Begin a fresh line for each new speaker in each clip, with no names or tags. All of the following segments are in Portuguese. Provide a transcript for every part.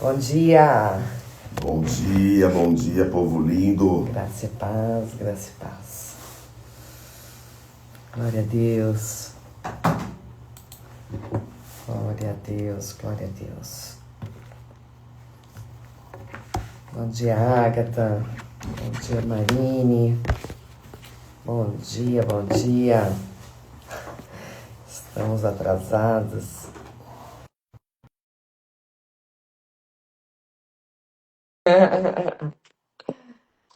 Bom dia!
Bom dia, povo lindo.
Graça e paz, graça e paz. Glória a Deus. Glória a Deus, glória a Deus. Bom dia, Ágata. Bom dia, Marine. Bom dia, bom dia. Estamos atrasados.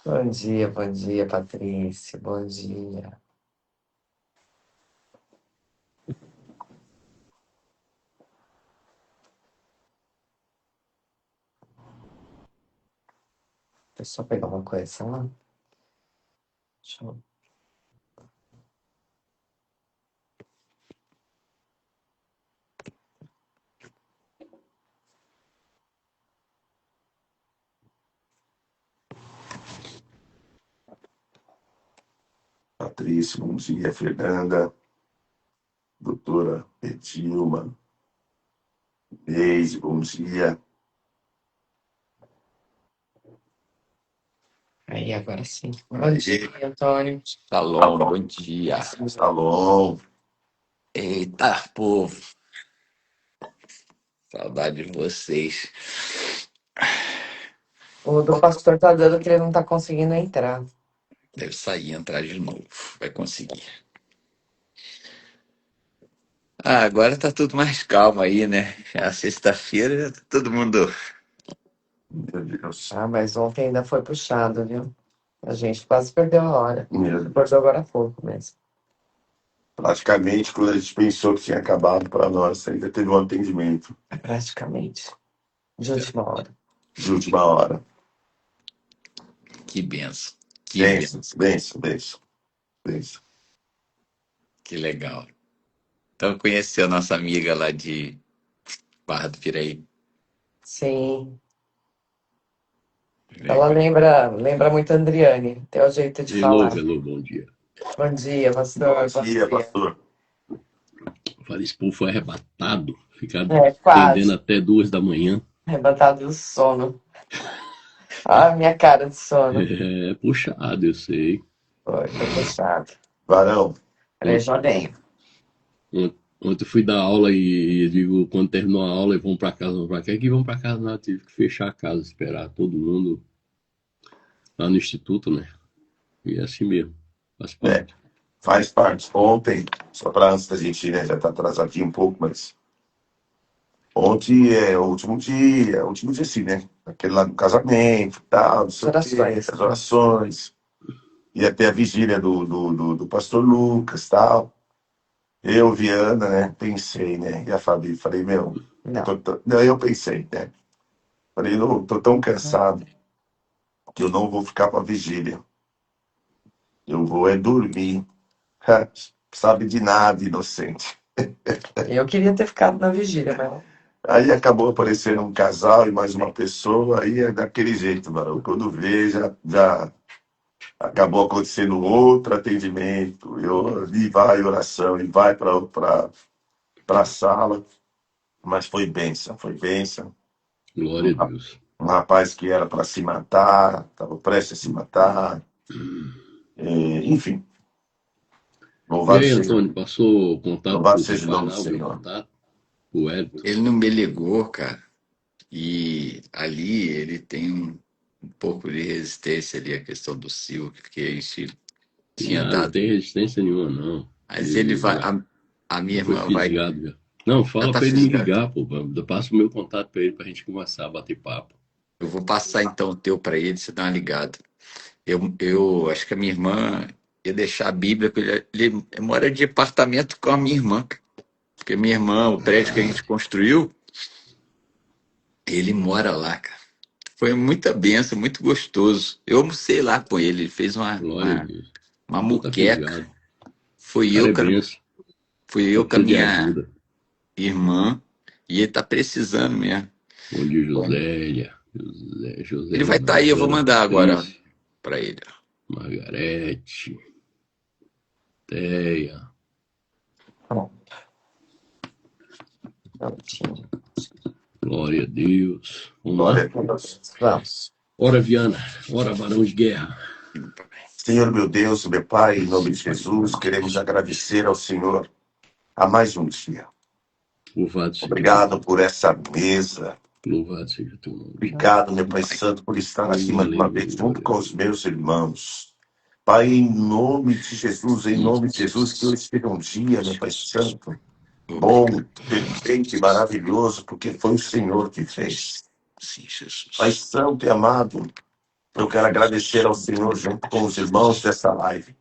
Bom dia, Patrícia. Bom dia. Deixa eu só pegar uma coisa lá. Deixa eu...
Patrícia, bom dia. Fernanda, doutora Etilma, Neise, bom dia.
Aí, agora sim. Bom dia, Antônio.
Shalom, bom dia.
Shalom.
Eita, povo. Saudade de vocês.
O do pastor tá dando que ele não tá conseguindo entrar.
Deve sair e entrar de novo. Vai conseguir. Agora tá tudo mais calmo aí, né? A sexta-feira, todo mundo.
Meu Deus.
Mas ontem ainda foi puxado, viu? A gente quase perdeu a hora.
Meu Deus.
Perdeu agora há pouco mesmo.
Praticamente, quando a gente pensou que tinha acabado para nós, ainda teve um atendimento
Praticamente. De última hora.
de última hora.
Que benção. Que benção.
Benção.
Que legal. Então, conheceu a nossa amiga lá de Barra do Piraí.
Sim. Ela
Legal.
lembra muito a Andriane. Tem o jeito de falar.
Hello, bom dia.
Bom dia, pastor.
Bom dia, pastor.
Eu falei, esse povo foi arrebatado, ficar atendendo
Quase.
até 2 da manhã.
Arrebatado do sono. Ah, minha cara de sono.
É puxado, eu sei.
Foi puxado.
Varão.
Falei, já venho.
Ontem eu fui dar aula e digo, quando terminou a aula, vamos pra casa, vamos pra cá. Que vamos pra casa, não, tive que fechar a casa, esperar todo mundo lá no instituto, né? E é assim mesmo, faz parte.
Faz parte. Ontem, só para antes da gente ir, né? Já tá atrasadinho um pouco, mas ontem é o último dia sim, né? Aquele lá do casamento e tal, não sei o quê,
Orações.
as orações. E até a vigília do pastor Lucas tal. Eu, Viana, né? Pensei, né? E a Fabi, falei, meu,
Não.
não, eu pensei, né? Falei, não, tô tão cansado que eu não vou ficar pra vigília. Eu vou é dormir. Sabe de nada, inocente.
Eu queria ter ficado na vigília, mas
Aí acabou aparecendo um casal e mais uma pessoa, aí é daquele jeito, mano. Quando vê, já acabou acontecendo outro atendimento. E vai oração, e vai para a sala. Mas foi bênção, foi bênção. Um,
Glória a Deus.
um rapaz que era para se matar, estava prestes a se matar. Enfim,
E
louvado
aí,
seja,
Antônio, passou o contato
louvado
pro
seja o nome
rapaz
do
lá, o meu
Senhor.
contato, o Hélio?
Ele não me ligou, cara. E ali ele tem um pouco de resistência ali, a questão do Sil, que a gente tinha
Não, não
dado.
tem resistência nenhuma, não.
Mas ele
Ele
vai,
já,
a minha
já foi
irmã vai,
fisgado já. Não,
já
fala
tá
pra ele me
fisgado.
ligar, pô. Eu passo o meu contato pra ele pra gente conversar, bater papo.
Eu vou passar então o teu para ele, você dá uma ligada. Eu acho que a minha irmã ia deixar a Bíblia, porque ele mora de apartamento com a minha irmã. Porque minha irmã, o prédio que a gente construiu, ele mora lá, cara. Foi muita benção, muito gostoso. Eu almocei lá com ele, ele fez
Glória a Deus.
uma
Então tá
muqueca.
fisgado.
Fui
O cara
eu,
é
cara,
benção.
fui
Só
eu com a
precisa de
minha
ajuda.
irmã, e ele tá precisando mesmo.
Bom dia,
Bom,
Josélia.
ele vai
Josélia
estar
não,
aí, eu vou
Ana
mandar agora
Patrícia,
para ele.
Margarete, Teia.
tá bom. Prontinho.
Glória a Deus. Vamos
Glória
lá?
a Deus.
Vamos.
Ora, Viana. Ora, varão de guerra.
Senhor, meu Deus, meu Pai, em nome de Jesus, queremos agradecer ao Senhor a mais um dia.
Louvado seja teu
Obrigado
nome.
por essa mesa.
Louvado seja teu nome.
Obrigado, meu Pai Santo, por estar aqui mais uma vez junto com os meus irmãos. Pai, em nome de Jesus, em nome de Jesus, que hoje seja um dia, meu Pai Santo, bom, perfeito e maravilhoso, porque foi o Senhor que fez.
Sim, Jesus.
Pai Santo e amado, eu quero agradecer ao Senhor junto com os irmãos dessa live.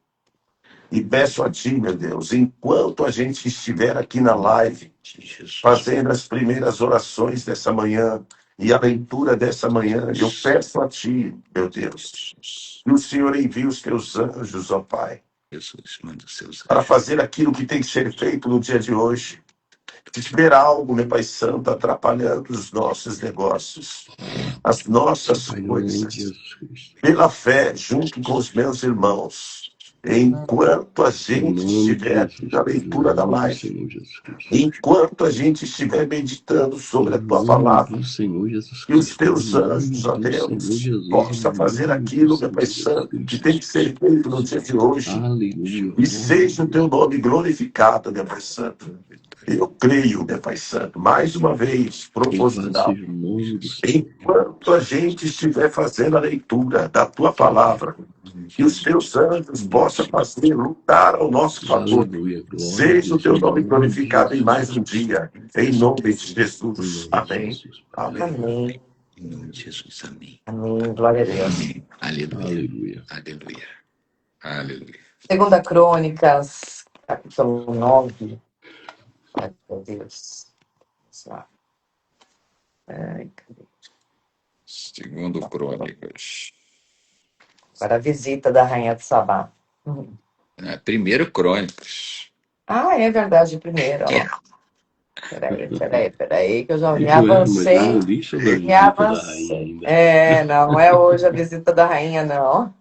E peço a Ti, meu Deus, enquanto a gente estiver aqui na live,
Sim, Jesus.
fazendo as primeiras orações dessa manhã e a leitura dessa manhã, eu peço a Ti, meu Deus, que o Senhor envie os Teus anjos, ó Pai,
Jesus, manda os seus
para
anjos.
fazer aquilo que tem que ser feito no dia de hoje. Se tiver algo, meu Pai Santo, atrapalhando os nossos negócios, as nossas
Pai, no nome de
coisas,
Jesus Cristo.
pela fé, junto com os meus irmãos, enquanto a
No
gente
nome de
estiver aqui
Jesus,
na
Pai, no
leitura da
nome do
live,
Senhor Jesus Cristo.
enquanto a gente estiver meditando sobre a
No
Tua
nome
palavra,
do Senhor Jesus
que os
Cristo. No
Teus
nome
anjos, ó
do Senhor
Deus,
Jesus.
possa
No
fazer
nome do
aquilo, meu Pai
Senhor Jesus
Santo, que
Cristo.
tem que ser feito no dia de hoje,
Aleluia.
e seja o Teu nome glorificado, meu Pai Santo. Eu creio, meu Pai Santo, mais uma vez,
Louvado
proposital.
seja o nome do Senhor.
Enquanto a gente estiver fazendo a leitura da Tua palavra, que os Teus anjos possam fazer lutar ao nosso favor.
Aleluia. Glória a
Seja o
Deus.
Teu
Em
nome
nome de
glorificado em mais
Jesus.
um dia. Em nome de
Em
Jesus.
nome de
Amém.
Jesus.
Amém.
Amém.
Em nome de Jesus, amém.
Amém. Glória a Deus.
Amém. Aleluia.
Aleluia.
Aleluia. Aleluia.
Segunda Crônicas, capítulo 9. Ai, meu Deus. Vamos lá. Ai, cadê?
Segundo Crônicas.
Para a visita da Rainha de Sabá.
Primeiro Crônicas.
Ah, é verdade, primeiro. Ó. Peraí, que eu já me
Joel, mas eu não
avancei.
li sobre a
Me
visita da rainha
avancei.
ainda.
Não é hoje a visita da rainha, não.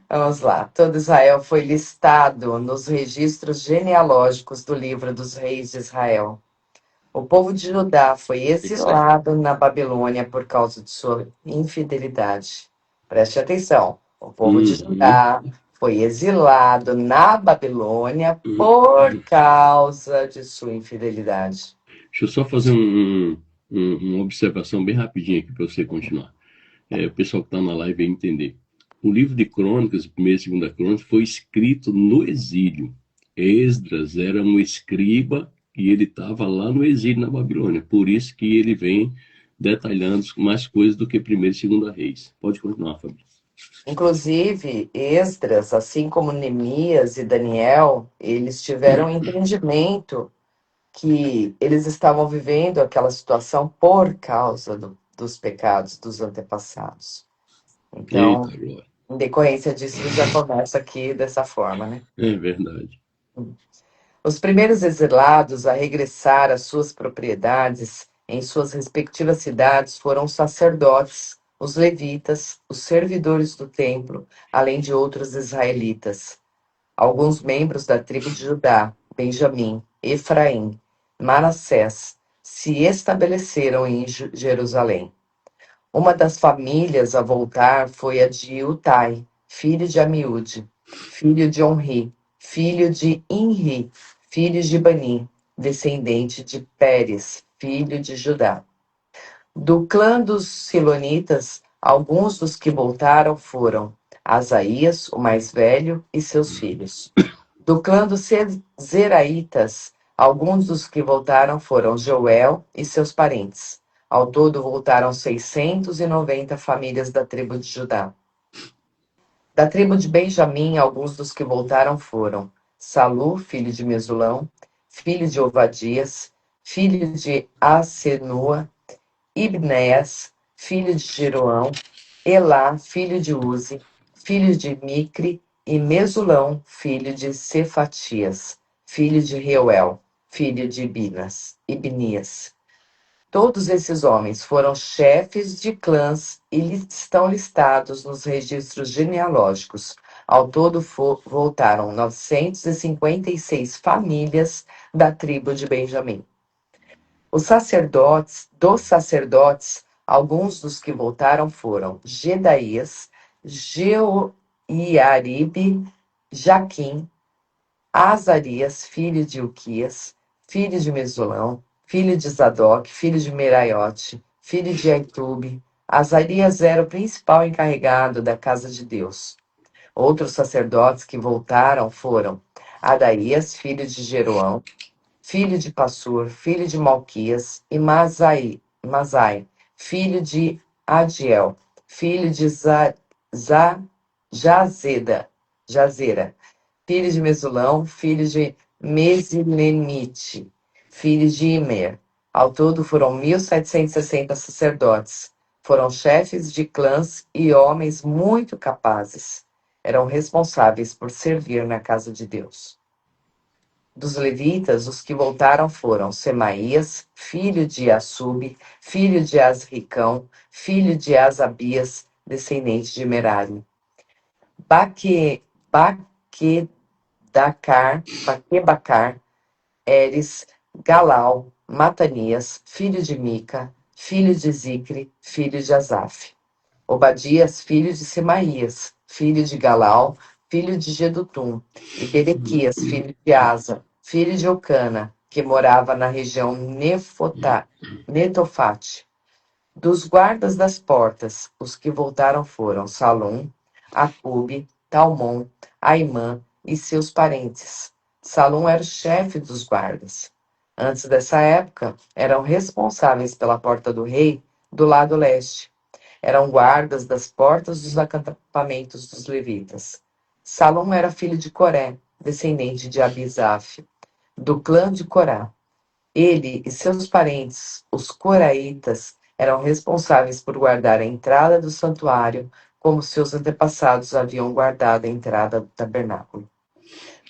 Vamos lá. Todo Israel foi listado nos registros genealógicos do livro dos reis de Israel. O povo de Judá foi exilado na Babilônia por causa de sua infidelidade. Preste atenção. O povo de Judá foi exilado na Babilônia por causa de sua infidelidade.
Deixa eu só fazer uma observação bem rapidinho aqui para você continuar. O pessoal que está na live vai entender. O livro de Crônicas, primeira e segunda Crônicas, foi escrito no exílio. Esdras era um escriba e ele estava lá no exílio na Babilônia. Por isso que ele vem detalhando mais coisas do que primeira e segunda Reis. Pode continuar, Fabrício.
Inclusive, Esdras, assim como Neemias e Daniel, eles tiveram entendimento que eles estavam vivendo aquela situação por causa dos pecados dos antepassados. Então,
Eita, glória.
em decorrência disso, ele já começa aqui dessa forma, né?
É verdade.
Os primeiros exilados a regressar às suas propriedades em suas respectivas cidades foram os sacerdotes, os levitas, os servidores do templo, além de outros israelitas. Alguns membros da tribo de Judá, Benjamim, Efraim, Manassés se estabeleceram em Jerusalém. Uma das famílias a voltar foi a de Utai, filho de Amiúde, filho de Onri, filho de Inri, filho de Bani, descendente de Pérez, filho de Judá. Do clã dos Silonitas, alguns dos que voltaram foram Asaías, o mais velho, e seus filhos. Do clã dos Zeraitas, alguns dos que voltaram foram Joel e seus parentes. Ao todo, voltaram 690 famílias da tribo de Judá. Da tribo de Benjamim, alguns dos que voltaram foram Salu, filho de Mesulão, filho de Ovadias, filho de Asenua, Ibnéas, filho de Jeroão, Elá, filho de Uzi, filho de Micre, e Mesulão, filho de Cefatias, filho de Reuel, filho de Ibnias. Todos esses homens foram chefes de clãs e estão listados nos registros genealógicos. Ao todo voltaram 956 famílias da tribo de Benjamim. Dos sacerdotes, alguns dos que voltaram foram Gedaías, Jeoiaribe, Jaquim, Azarias, filho de Uquias, filho de Mesulão, filho de Zadok, filho de Meraiote, filho de Aitube. Azarias era o principal encarregado da casa de Deus. Outros sacerdotes que voltaram foram Adaías, filho de Jeroão, filho de Passur, filho de Malquias, e Masai, filho de Adiel, filho de Jazera, filho de Mesulão, filho de Mesilemite, filho de Imer. Ao todo foram 1.760 sacerdotes. Foram chefes de clãs e homens muito capazes. Eram responsáveis por servir na casa de Deus. Dos levitas, os que voltaram foram Semaías, filho de Assub, filho de Asricão, filho de Asabias, descendente de Merari. Baquebacar, Eres, Galal, Matanias, filho de Mica, filho de Zicre, filho de Asaf. Obadias, filho de Semaías, filho de Galal, filho de Gedutum, e Berequias, filho de Asa, filho de Ocana, que morava na região Netofate. Dos guardas das portas, os que voltaram foram Salum, Acube, Talmon, Aimã e seus parentes. Salum era o chefe dos guardas. Antes dessa época, eram responsáveis pela porta do rei do lado leste. Eram guardas das portas dos acampamentos dos levitas. Salum era filho de Coré, descendente de Abisaf, do clã de Corá. Ele e seus parentes, os coraitas, eram responsáveis por guardar a entrada do santuário, como seus antepassados haviam guardado a entrada do tabernáculo.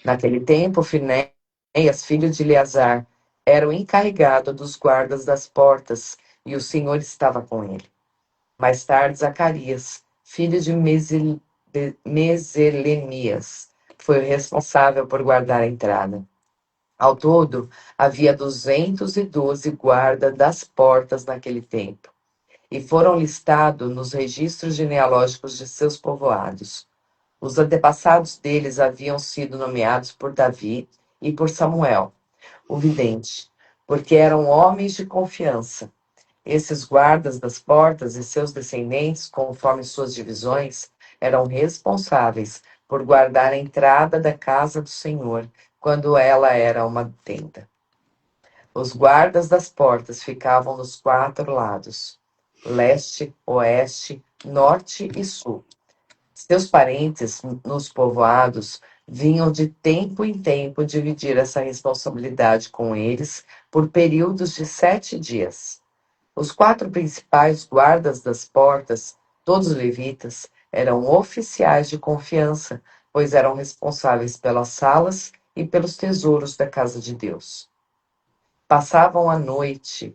Naquele tempo, Finéias, filho de Eleazar, era o encarregado dos guardas das portas, e o Senhor estava com ele. Mais tarde, Zacarias, filho de Meselemias, foi o responsável por guardar a entrada. Ao todo, havia 212 guardas das portas naquele tempo, e foram listados nos registros genealógicos de seus povoados. Os antepassados deles haviam sido nomeados por Davi e por Samuel, o vidente, porque eram homens de confiança. Esses guardas das portas e seus descendentes, conforme suas divisões, eram responsáveis por guardar a entrada da casa do Senhor, quando ela era uma tenda. Os guardas das portas ficavam nos 4 lados, leste, oeste, norte e sul. Seus parentes nos povoados vinham de tempo em tempo dividir essa responsabilidade com eles por períodos de 7 dias. Os 4 principais guardas das portas, todos levitas, eram oficiais de confiança, pois eram responsáveis pelas salas e pelos tesouros da casa de Deus. Passavam a noite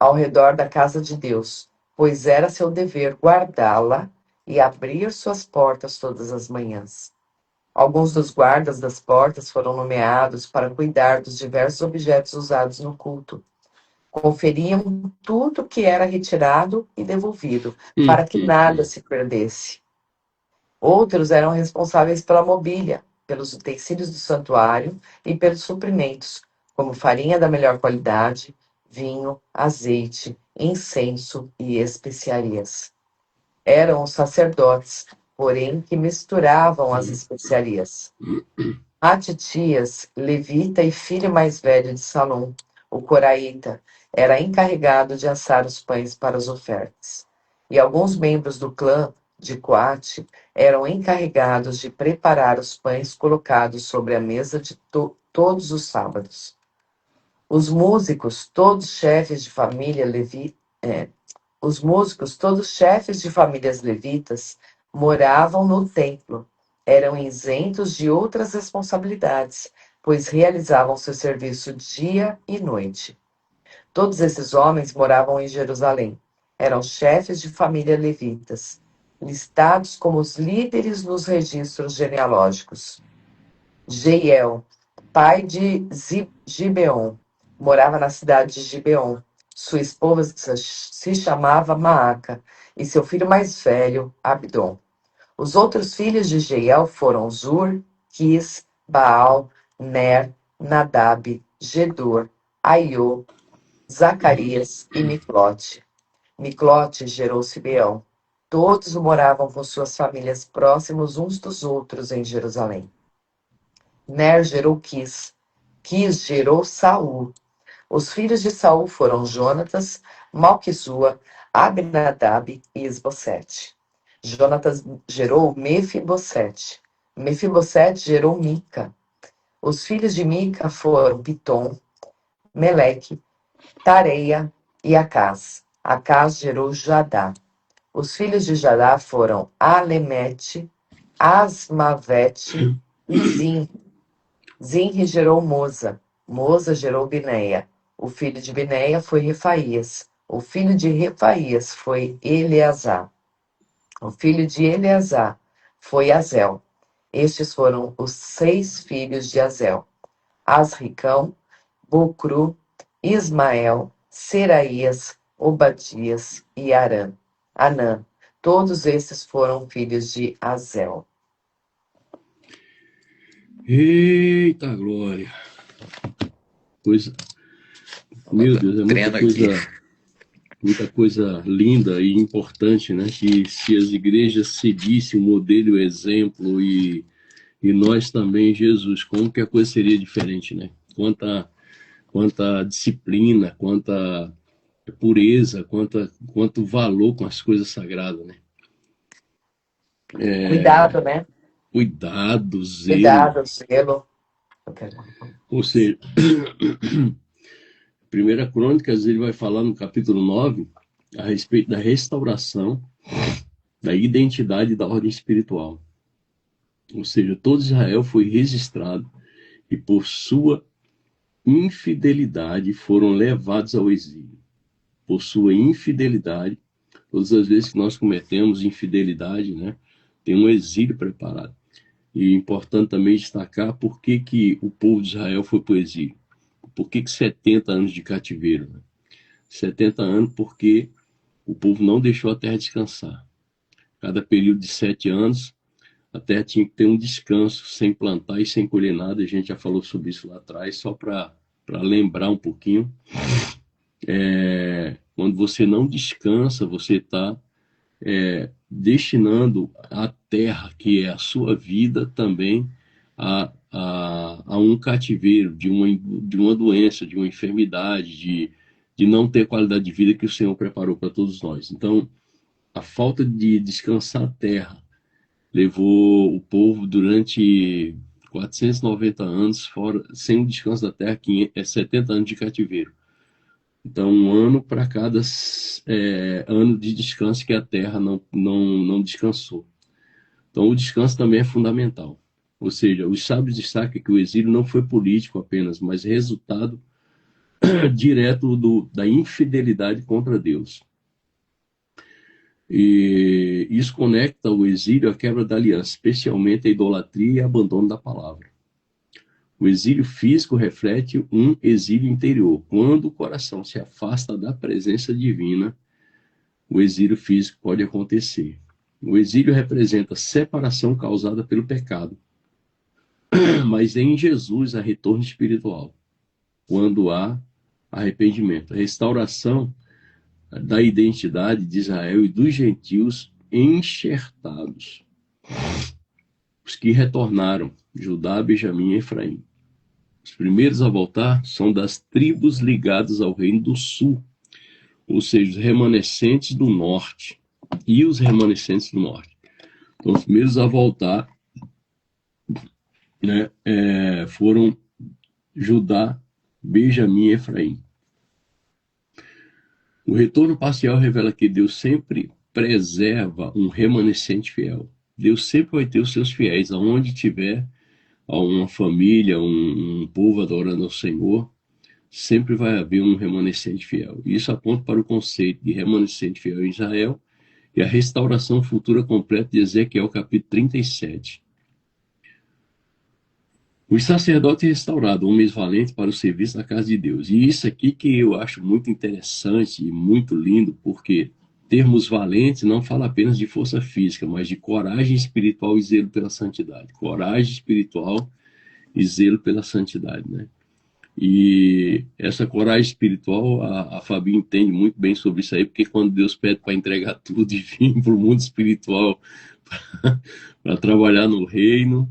ao redor da casa de Deus, pois era seu dever guardá-la e abrir suas portas todas as manhãs. Alguns dos guardas das portas foram nomeados para cuidar dos diversos objetos usados no culto. Conferiam tudo que era retirado e devolvido, para que nada se perdesse. Outros eram responsáveis pela mobília, pelos utensílios do santuário e pelos suprimentos, como farinha da melhor qualidade, vinho, azeite, incenso e especiarias. Eram os sacerdotes, porém, que misturavam as especiarias. Matitias, levita e filho mais velho de Salom, o coraíta, era encarregado de assar os pães para as ofertas. E alguns membros do clã de Coate eram encarregados de preparar os pães colocados sobre a mesa de todos os sábados. Os músicos, todos chefes de famílias levitas, moravam no templo. Eram isentos de outras responsabilidades, pois realizavam seu serviço dia e noite. Todos esses homens moravam em Jerusalém. Eram chefes de família levitas, listados como os líderes nos registros genealógicos. Jeiel, pai de Gibeon, morava na cidade de Gibeon. Sua esposa se chamava Maaca, e seu filho mais velho, Abdon. Os outros filhos de Jeiel foram Zur, Quis, Baal, Ner, Nadab, Gedor, Aiô, Zacarias e Miclote. Miclote gerou Sibeão. Todos moravam com suas famílias próximos uns dos outros em Jerusalém. Ner gerou Quis. Quis gerou Saul. Os filhos de Saul foram Jonatas, Malquizua, Abinadab e Esbocete. Jonatas gerou Mefibosete. Mefibosete gerou Mica. Os filhos de Mica foram Pitom, Meleque, Tareia e Acás. Acás gerou Jadá. Os filhos de Jadá foram Alemete, Asmavete e Zim. Zinri gerou Moza. Moza gerou Bineia. O filho de Bineia foi Refaías. O filho de Refaías foi Eleazar. O filho de Eleazar foi Azel. Estes foram os 6 filhos de Azel: Asricão, Bucru, Ismael, Seraías, Obadias e Anã. Todos esses foram filhos de Azel.
Eita glória! Coisa, meu Deus, é
Treino aqui.
muita coisa linda e importante, né? Que se as igrejas seguissem o modelo e o exemplo e nós também, Jesus, como que a coisa seria diferente, né? Quanta disciplina, quanta pureza, quanto valor com as coisas sagradas, né?
Cuidado, né?
Cuidado, zelo.
Cuidado, zelo.
Ou seja, 1 Crônicas, ele vai falar no capítulo 9 a respeito da restauração da identidade da ordem espiritual. Ou seja, todo Israel foi registrado e por sua infidelidade foram levados ao exílio. Por sua infidelidade, todas as vezes que nós cometemos infidelidade, né, tem um exílio preparado. E é importante também destacar por que o povo de Israel foi para o exílio. Por que 70 anos de cativeiro? Né? 70 anos porque o povo não deixou a terra descansar. Cada período de 7 anos, a terra tinha que ter um descanso, sem plantar e sem colher nada. A gente já falou sobre isso lá atrás, só para lembrar um pouquinho. Quando você não descansa, você está destinando a terra, que é a sua vida, também a um cativeiro, de uma doença, de uma enfermidade, de não ter qualidade de vida que o Senhor preparou para todos nós. Então, a falta de descansar a terra levou o povo durante 490 anos fora, sem o descanso da terra, que é 70 anos de cativeiro. Então, um ano para cada ano de descanso que a terra não descansou. Então, o descanso também é fundamental. Ou seja, os sábios destacam que o exílio não foi político apenas, mas resultado direto da infidelidade contra Deus. E isso conecta o exílio à quebra da aliança, especialmente a idolatria e abandono da palavra. O exílio físico reflete um exílio interior. Quando o coração se afasta da presença divina, o exílio físico pode acontecer. O exílio representa separação causada pelo pecado. Mas em Jesus há retorno espiritual, quando há arrependimento. A restauração da identidade de Israel e dos gentios enxertados. Os que retornaram, Judá, Benjamim e Efraim. Os primeiros a voltar são das tribos ligadas ao reino do sul, ou seja, os remanescentes do norte e os remanescentes do norte. Então, os primeiros a voltar, né, foram Judá, Benjamim e Efraim. O retorno parcial revela que Deus sempre preserva um remanescente fiel. Deus sempre vai ter os seus fiéis, aonde tiver uma família, um povo adorando ao Senhor, sempre vai haver um remanescente fiel. Isso aponta para o conceito de remanescente fiel em Israel e a restauração futura completa de Ezequiel capítulo 37. Os sacerdotes restaurados, homens valentes para o serviço na casa de Deus. E isso aqui que eu acho muito interessante e muito lindo, porque termos valentes não fala apenas de força física, mas de coragem espiritual e zelo pela santidade. Coragem espiritual e zelo pela santidade, né? E essa coragem espiritual, a Fabi entende muito bem sobre isso aí, porque quando Deus pede para entregar tudo e vir para o mundo espiritual para trabalhar no reino,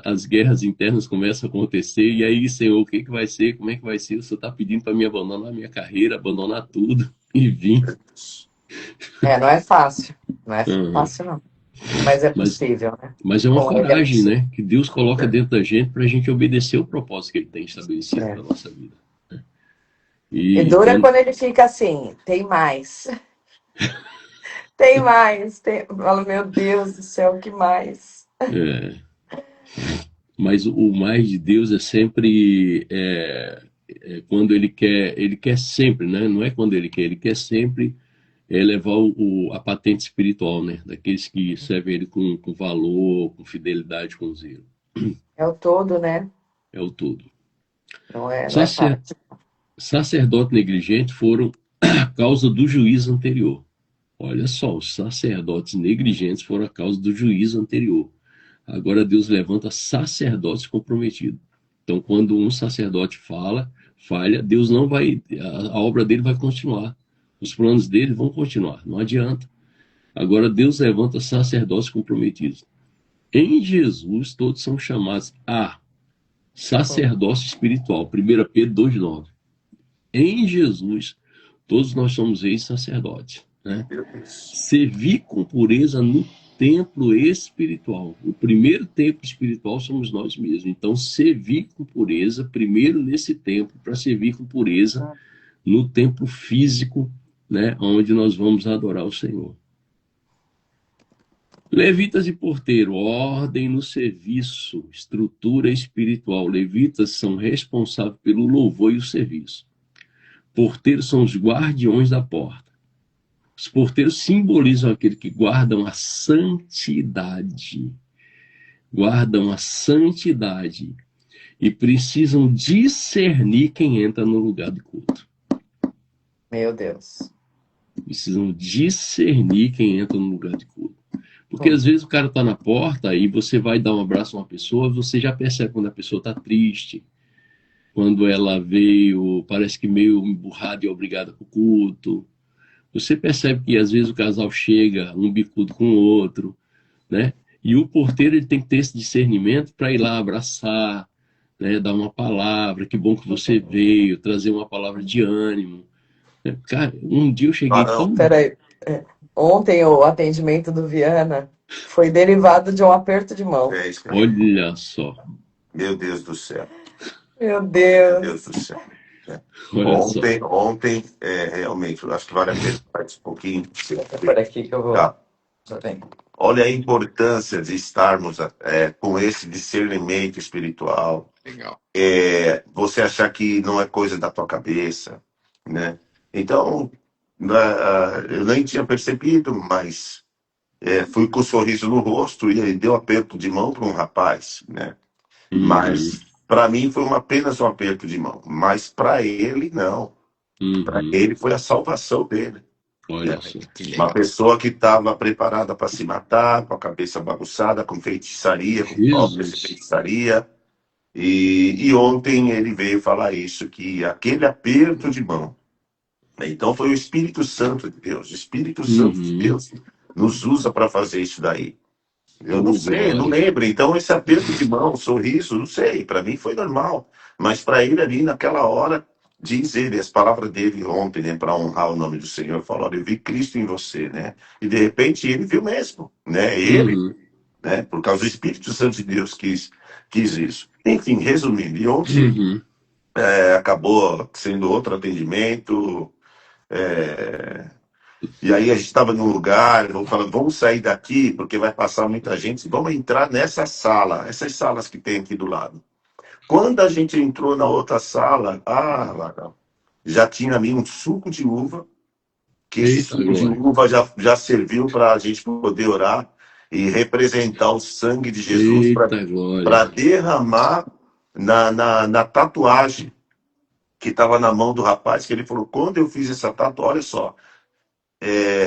as guerras internas começam a acontecer, e aí, Senhor, o que vai ser? Como é que vai ser? O Senhor está pedindo para me abandonar a minha carreira, abandonar tudo e vir.
Não é fácil. Não é
Uhum.
fácil, não. Mas é
Mas,
possível, né?
mas é uma
Com ele é
coragem,
possível.
né? Que Deus coloca dentro da gente para a gente obedecer o propósito que Ele tem estabelecido
É.
para a nossa vida.
E
E
dura
quando,
quando ele fica assim, tem mais. Tem mais. Tem... Eu falo, meu Deus do céu, que mais?
é, mas o mais de Deus é sempre quando ele quer sempre, né? Não é quando ele quer sempre levar a patente espiritual, né? Daqueles que servem ele com valor, com fidelidade, com zelo.
É o todo, né?
É o todo.
Não é
Sacer,
parte.
sacerdote negligente foram a causa do juízo anterior. Olha só, os sacerdotes negligentes foram a causa do juízo anterior. Agora Deus levanta sacerdotes comprometidos. Então, quando um sacerdote falha, Deus não vai, a obra dele vai continuar. Os planos dele vão continuar, não adianta. Agora Deus levanta sacerdotes comprometidos. Em Jesus, todos são chamados a sacerdócio espiritual. 1 Pedro 2,9. Em Jesus, todos nós somos ex-sacerdotes, né? Servir com pureza no templo espiritual. O primeiro templo espiritual somos nós mesmos. Então, servir com pureza, primeiro nesse templo, para servir com pureza no templo físico, né, onde nós vamos adorar o Senhor. Levitas e porteiro, ordem no serviço, estrutura espiritual. Levitas são responsáveis pelo louvor e o serviço. Porteiros são os guardiões da porta. Os porteiros simbolizam aqueles que guardam a santidade. Guardam a santidade e precisam discernir quem entra no lugar de culto.
Meu Deus.
Precisam discernir quem entra no lugar de culto. Porque às vezes o cara está na porta e você vai dar um abraço a uma pessoa, você já percebe quando a pessoa está triste, quando ela veio, parece que meio emburrada e obrigada para o culto. Você percebe que às vezes o casal chega um bicudo com o outro, né? E o porteiro ele tem que ter esse discernimento para ir lá abraçar, né? Dar uma palavra, que bom que você veio, trazer uma palavra de ânimo. Cara, um dia eu cheguei tão...
Peraí. Ontem o atendimento do Viana foi derivado de um aperto de mão.
É isso, cara.
Olha só.
Meu Deus do céu.
Meu
Meu
Deus.
Deus do céu.
Olha só.
Ontem, realmente, eu acho que vale a pena mais um pouquinho.
É por aqui que eu vou.
Tá.
Tá bem.
Olha a importância de estarmos com esse discernimento espiritual.
Legal.
Você achar que não é coisa da tua cabeça, né? Então, eu nem tinha percebido, mas fui com um sorriso no rosto e aí deu aperto de mão para um rapaz, né? Mas para mim foi apenas um aperto de mão, mas para ele não. Para ele foi a salvação dele.
Olha só.
Que legal.
Uma pessoa que estava preparada para se matar, com a cabeça bagunçada, com feitiçaria, com obras de feitiçaria. E ontem ele veio falar isso, que aquele aperto de mão. Então foi o Espírito Santo de Deus. O Espírito Santo de Deus nos usa para fazer isso daí. Eu não sei, não lembro. Então esse aperto de mão, sorriso, não sei. Para mim foi normal. Mas para ele ali naquela hora, diz ele, as palavras dele ontem, né, para honrar o nome do Senhor, falou: olha, eu vi Cristo em você, né? E de repente ele viu mesmo, né? Ele, né? Por causa do Espírito Santo de Deus quis isso. Enfim, resumindo, e ontem acabou sendo outro atendimento. E aí a gente estava num lugar, eu falando, vamos sair daqui, porque vai passar muita gente, vamos entrar nessa sala, essas salas que tem aqui do lado. Quando a gente entrou na outra sala, já tinha ali um suco de uva, que esse suco de uva já serviu para a gente poder orar. e representar o sangue de Jesus
Eita
para
glória.
derramar na tatuagem que estava na mão do rapaz, que ele falou, quando eu fiz essa tatuagem, olha só,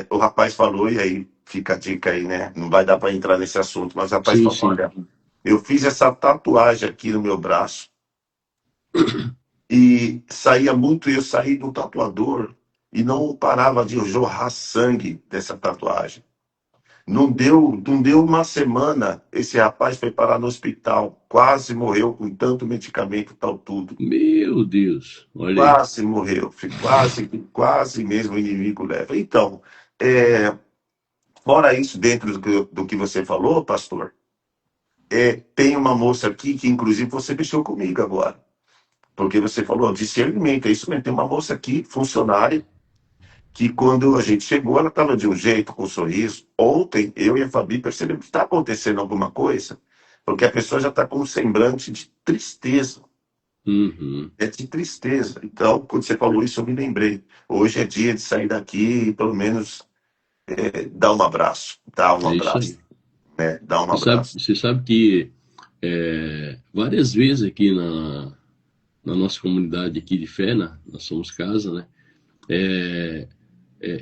o rapaz falou, e aí fica a dica aí, né? Não vai dar para entrar nesse assunto, mas o rapaz
Sim,
falou,
sim.
olha, eu fiz essa tatuagem aqui no meu braço e saía muito, eu saí do tatuador e não parava de jorrar sangue dessa tatuagem. Não deu uma semana, esse rapaz foi parar no hospital, quase morreu com tanto medicamento, tal tudo.
Meu Deus, olha aí.
Quase morreu, quase mesmo o inimigo leva. Então, é, fora isso, dentro do que você falou, pastor, tem uma moça aqui que, inclusive, você mexeu comigo agora. Porque você falou discernimento, é isso mesmo. Tem uma moça aqui, funcionária, que quando a gente chegou, ela estava de um jeito, com um sorriso. Ontem, eu e a Fabi percebemos que está acontecendo alguma coisa, porque a pessoa já está com um semblante de tristeza.
Uhum.
É de tristeza. Então, quando você falou isso, eu me lembrei. Hoje é dia de sair daqui e, pelo menos, dar um abraço. Dar um
É isso aí.
abraço. Né? Dar um abraço.
Você sabe que várias vezes aqui na nossa comunidade aqui de fé, nós somos casa, né?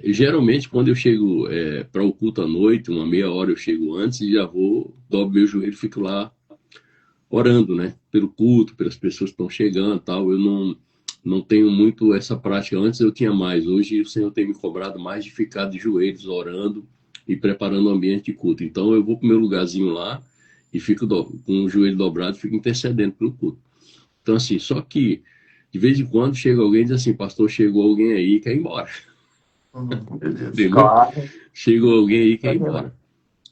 Geralmente, quando eu chego para o culto à noite, uma meia hora eu chego antes e já vou, dobro meu joelho e fico lá orando, né? Pelo culto, pelas pessoas que estão chegando e tal. Eu não tenho muito essa prática. Antes eu tinha mais. Hoje o Senhor tem me cobrado mais de ficar de joelhos orando e preparando o ambiente de culto. Então eu vou para o meu lugarzinho lá e fico com o joelho dobrado e fico intercedendo pelo culto. Então, assim, só que de vez em quando chega alguém e diz assim, pastor, chegou alguém aí e quer ir embora.
Beleza.
Entendeu?
Claro.
Chegou alguém aí e quer ir
Pode ir lá.
embora.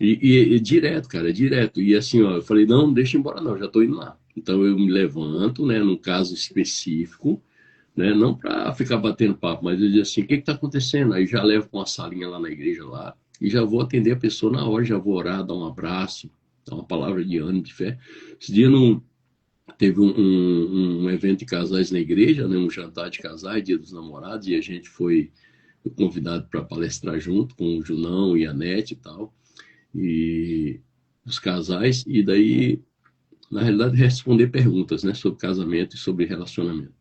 E direto, cara, direto. E assim, ó, eu falei, não deixa eu ir embora não, já tô indo lá. Então eu me levanto, né, num caso específico, né, não para ficar batendo papo, mas eu digo assim, o que está acontecendo? Aí já levo com uma salinha lá na igreja lá e já vou atender a pessoa na hora, já vou orar, dar um abraço, dar uma palavra de ânimo, de fé. Esse dia teve um evento de casais na igreja, né, um jantar de casais, Dia dos Namorados, e a gente foi convidado para palestrar junto com o Junão e a Nete e tal, e os casais, e daí, na realidade, responder perguntas, né, sobre casamento e sobre relacionamento.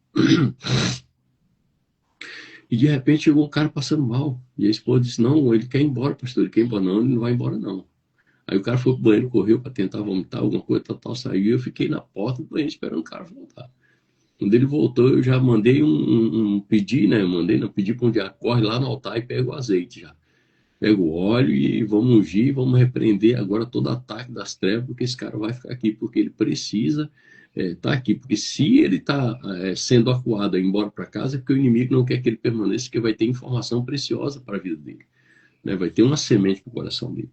E de repente chegou um cara passando mal, e a esposa disse, não, ele quer ir embora, pastor, ele quer ir embora, não, ele não vai embora não. Aí o cara foi pro banheiro, correu para tentar vomitar alguma coisa, tal, saiu, e eu fiquei na porta do banheiro esperando o cara voltar. Quando ele voltou, eu já mandei um pedir, né? Pedi para um dia, corre lá no altar e pega o azeite já. Pega o óleo e vamos ungir, vamos repreender agora todo ataque das trevas, porque esse cara vai ficar aqui, porque ele precisa estar aqui. Porque se ele está sendo acuado a ir embora para casa, é porque o inimigo não quer que ele permaneça, porque vai ter informação preciosa para a vida dele. Né? Vai ter uma semente para o coração dele.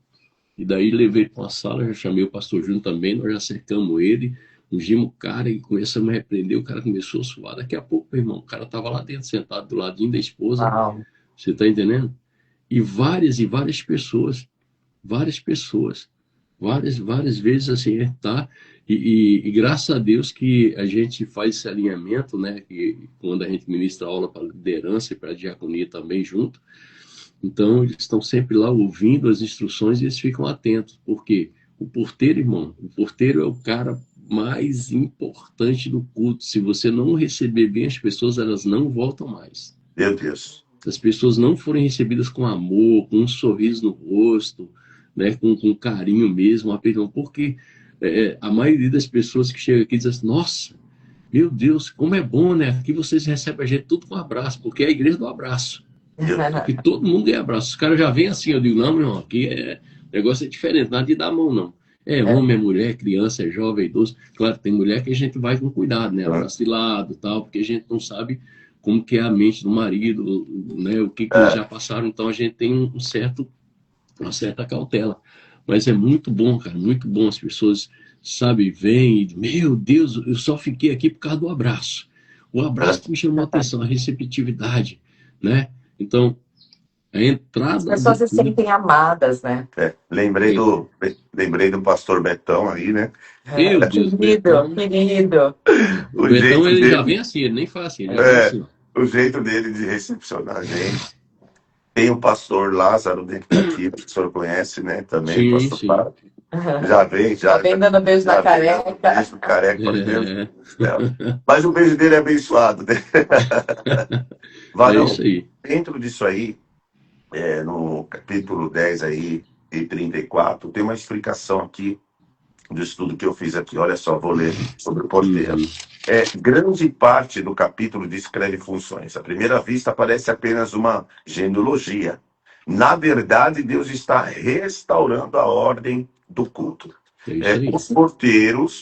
E daí levei para uma sala, já chamei o pastor Júnior também, nós já cercamos ele, ungimos o cara e começamos a repreender, o cara começou a suar. Daqui a pouco, meu irmão, o cara estava lá dentro, sentado do ladinho da esposa,
Uau.
você está entendendo? E várias pessoas, várias vezes assim, tá? E graças a Deus que a gente faz esse alinhamento, né? Que quando a gente ministra aula para liderança e para a diaconia também junto, então eles estão sempre lá ouvindo as instruções e eles ficam atentos, porque o porteiro, irmão, o porteiro é o cara mais importante do culto. Se você não receber bem as pessoas, elas não voltam mais.
Meu Deus.
Se as pessoas não forem recebidas com amor, com um sorriso no rosto, né, com carinho mesmo, apelão, porque a maioria das pessoas que chegam aqui diz assim, nossa, meu Deus, como é bom, né? Aqui vocês recebem a gente tudo com abraço, porque é a igreja do abraço. Aqui todo mundo ganha abraço. Os caras já vêm assim, eu digo, não, meu irmão, aqui o negócio é diferente, nada de dar a mão, não. É homem, é mulher, criança, é jovem, é idoso. Claro, tem mulher que a gente vai com cuidado, né? Abraço de lado e tal, porque a gente não sabe como que é a mente do marido, né? O que eles já passaram, então a gente tem uma certa cautela. Mas é muito bom, cara, muito bom. As pessoas, sabe, vêm e, meu Deus, eu só fiquei aqui por causa do abraço. O abraço que me chamou a atenção, a receptividade, né? Então, a entrada...
As pessoas se sentem amadas, né?
Lembrei do pastor Betão aí, né?
Meu Deus,
Querido, querido.
O Betão, ele já vem assim, ele nem faz assim, ele já vem assim.
O jeito dele de recepcionar a gente. Tem o pastor Lázaro, né, que está aqui, que o senhor conhece, né? Também,
Sim,
pastor
sim.
Fábio. Já vem,
Já vem dando beijo na
já vem dando
careca.
beijo no careca. Falei, meu
É,
Deus do céu. Mas o beijo dele é abençoado, né?
é
Varão,
isso aí.
dentro disso aí, no capítulo 10 aí, e 34, tem uma explicação aqui do estudo que eu fiz aqui. Olha só, vou ler sobre o porteiro.
Uhum.
Grande parte do capítulo descreve funções. À primeira vista, parece apenas uma genealogia. Na verdade, Deus está restaurando a ordem do culto.
É isso aí.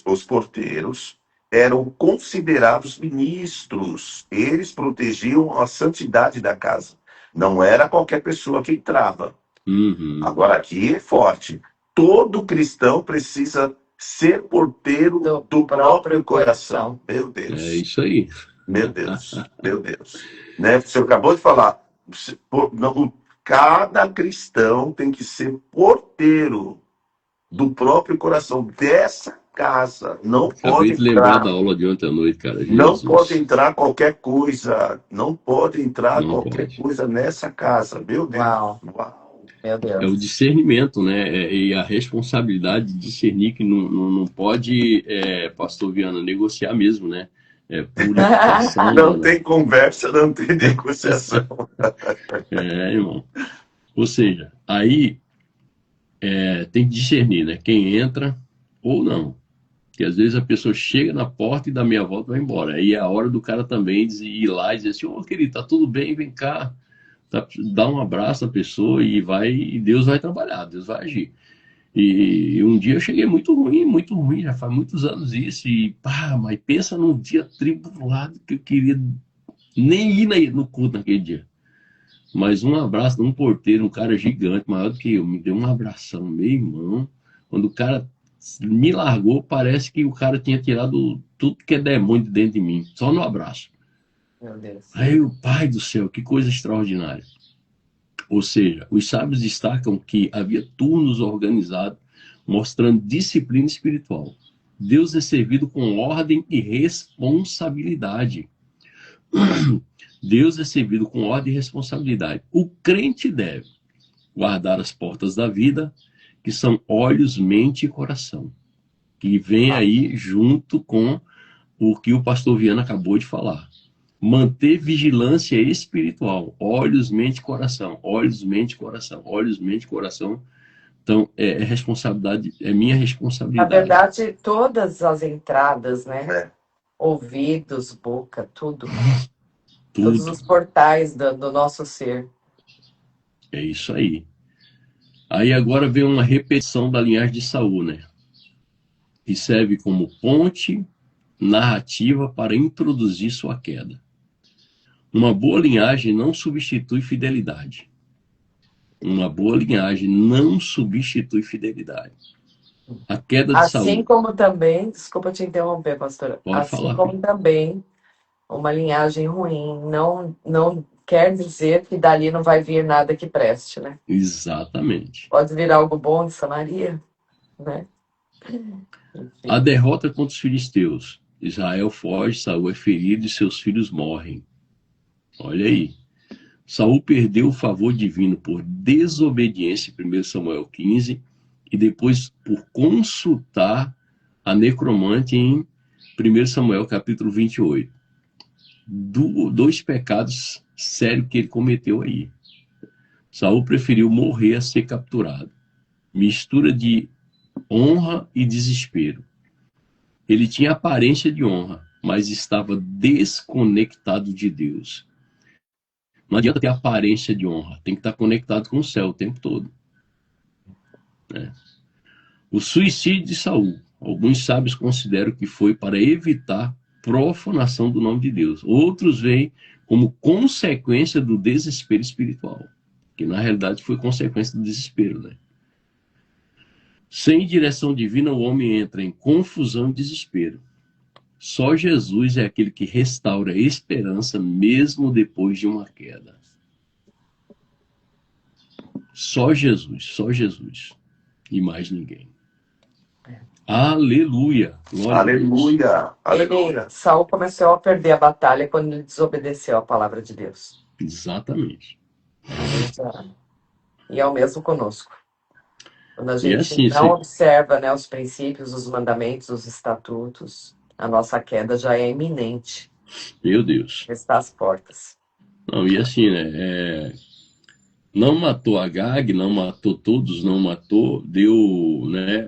Os porteiros eram considerados ministros. Eles protegiam a santidade da casa. Não era qualquer pessoa que entrava.
Uhum.
Agora aqui é forte. Todo cristão precisa ser porteiro do próprio coração. Meu
É
Deus,
isso aí.
meu Deus, meu Deus. Né? Você acabou de falar. Cada cristão tem que ser porteiro do próprio coração dessa casa. Não
Acabei
pode
de lembrar da
entrar.
aula de ontem à noite, cara.
Não pode
Jesus.
entrar qualquer coisa. Não pode entrar
Não
qualquer
pode.
coisa nessa casa. Meu Deus.
Uau,
Uau.
meu
É o
Deus.
discernimento, né? E a responsabilidade de discernir que não pode, pastor Viana, negociar mesmo, né? Purificação,
Não
né?
tem conversa, não tem negociação.
Irmão. Ou seja, aí tem que discernir, né? Quem entra ou não. Porque às vezes a pessoa chega na porta e dá meia volta e vai embora. Aí é a hora do cara também ir lá e dizer assim, ô querido, tá tudo bem, vem cá. Dá um abraço à pessoa e Deus vai trabalhar, Deus vai agir. E um dia eu cheguei muito ruim, já faz muitos anos isso, mas pensa num dia tribulado que eu queria nem ir no culto naquele dia. Mas um abraço de um porteiro, um cara gigante, maior do que eu, me deu um abração, meu irmão. Quando o cara me largou, parece que o cara tinha tirado tudo que é demônio de dentro de mim, só no abraço.
Meu Deus.
Aí o pai do céu, que coisa extraordinária. Ou seja, os sábios destacam que havia turnos organizados mostrando disciplina espiritual. Deus é servido com ordem e responsabilidade. Deus é servido com ordem e responsabilidade. O crente deve guardar as portas da vida, que são olhos, mente e coração, que vem aí junto com o que o pastor Viana acabou de falar. Manter vigilância espiritual, olhos, mente e coração, olhos, mente e coração, olhos, mente e coração. Então, responsabilidade, é minha
Na
responsabilidade.
verdade, todas as entradas, né?
É.
Ouvidos, boca, tudo. Todos
Tudo.
os portais do nosso ser.
É isso aí. Aí agora vem uma repetição da linhagem de Saul, né? Que serve como ponte narrativa para introduzir sua queda. Uma boa linhagem não substitui fidelidade. Uma boa linhagem não substitui fidelidade. A queda de
Assim
Saul.
como também, desculpa te interromper, pastora.
Pode
Assim
falar.
como também uma linhagem ruim não quer dizer que dali não vai vir nada que preste, né?
Exatamente.
Pode vir algo bom de Samaria, né? Enfim.
A derrota contra os filisteus. Israel foge, Saul é ferido e seus filhos morrem. Olha aí. Saul perdeu o favor divino por desobediência, 1 Samuel 15, e depois por consultar a necromante em 1 Samuel capítulo 28. Dois pecados sérios que ele cometeu aí. Saul preferiu morrer a ser capturado. Mistura de honra e desespero. Ele tinha aparência de honra, mas estava desconectado de Deus. Não adianta ter aparência de honra, tem que estar conectado com o céu o tempo todo. O suicídio de Saul. Alguns sábios consideram que foi para evitar profanação do nome de Deus. Outros veem como consequência do desespero espiritual, que na realidade foi consequência do desespero, né? Sem direção divina, o homem entra em confusão e desespero. Só Jesus é aquele que restaura a esperança mesmo depois de uma queda. Só Jesus. E mais ninguém. Aleluia. Glória a Deus.
Aleluia. Aleluia.
Saul começou a perder a batalha quando ele desobedeceu a palavra de Deus.
Exatamente.
Exato. E é o mesmo conosco. Quando a
E
gente
assim,
não observa, né, os princípios, os mandamentos, os estatutos, a nossa queda já é iminente,
meu Deus.
está às portas.
Não, e assim, né? Não matou Agag, não matou todos, não matou, deu, né?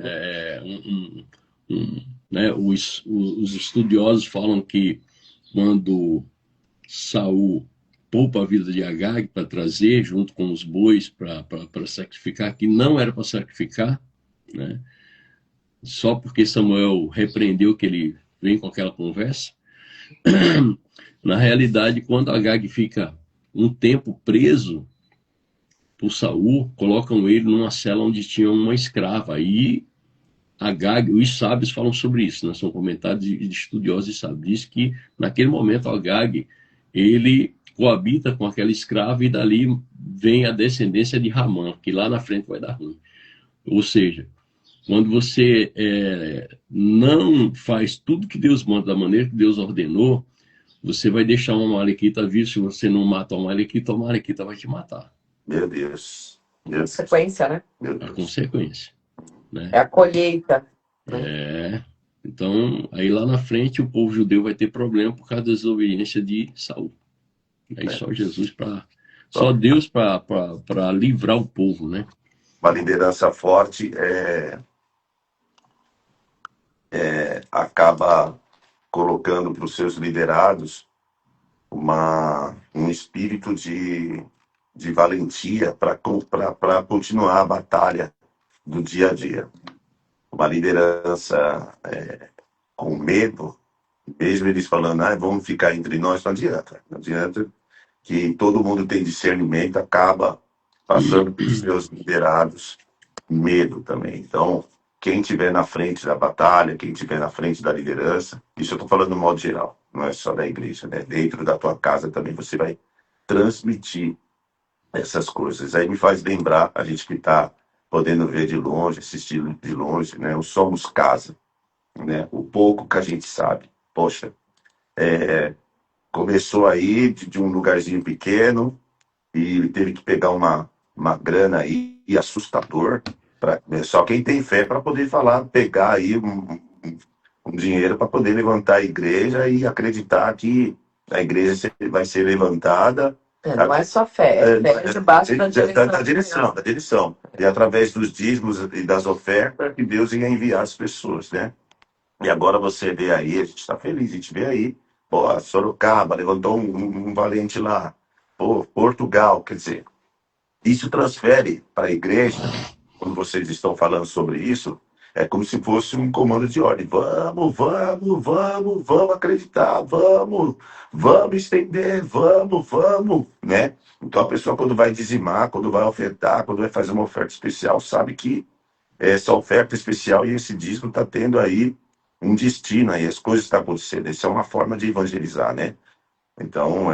Né os estudiosos falam que quando Saul poupa a vida de Agag para trazer, junto com os bois, para sacrificar, que não era para sacrificar, né? Só porque Samuel repreendeu que ele vem com aquela conversa. Na realidade, quando Agag fica um tempo preso por Saul, colocam ele numa cela onde tinha uma escrava. Aí Agag, os sábios falam sobre isso, né? São comentários de estudiosos e sábios. Diz que naquele momento Agag, ele coabita com aquela escrava e dali vem a descendência de Ramã, que lá na frente vai dar ruim. Ou seja, quando você não faz tudo que Deus manda da maneira que Deus ordenou, você vai deixar uma malequita vir. Se você não mata uma malequita, a malequita vai te matar.
Meu Deus. Meu Deus.
Consequência, né?
Meu
A
Deus.
consequência, né?
É a colheita, né?
Então, aí lá na frente o povo judeu vai ter problema por causa da desobediência de Saul. Aí só Jesus só Deus para livrar o povo, né?
Uma liderança forte acaba colocando para os seus liderados um espírito de valentia para continuar a batalha do dia a dia. Uma liderança com medo, mesmo eles falando, vamos ficar entre nós, não adianta. Não adianta, que todo mundo tem discernimento, acaba passando para os seus liderados medo também. Então, quem estiver na frente da batalha, quem estiver na frente da liderança, isso eu estou falando no modo geral, não é só da igreja, né? Dentro da tua casa também você vai transmitir essas coisas. Aí me faz lembrar, a gente que está podendo ver de longe, assistir de longe, né? O Somos Casa, né? O pouco que a gente sabe. Poxa, começou aí de um lugarzinho pequeno e teve que pegar uma grana aí assustador. Só quem tem fé para poder falar, pegar aí um dinheiro para poder levantar a igreja e acreditar que a igreja vai ser levantada.
Não é só fé, é fé debaixo da direção.
Da direção. E através dos dízimos e das ofertas que Deus ia enviar as pessoas, né? E agora você vê aí, a gente está feliz, a gente vê aí, pô, Sorocaba levantou um valente lá, pô, Portugal, quer dizer, isso transfere para a igreja, quando vocês estão falando sobre isso, é como se fosse um comando de ordem. Vamos acreditar, vamos estender, vamos, né? Então a pessoa quando vai dizimar, quando vai ofertar, quando vai fazer uma oferta especial, sabe que essa oferta especial e esse dízimo está tendo aí um destino aí, as coisas estão acontecendo. Isso é uma forma de evangelizar, né? Então,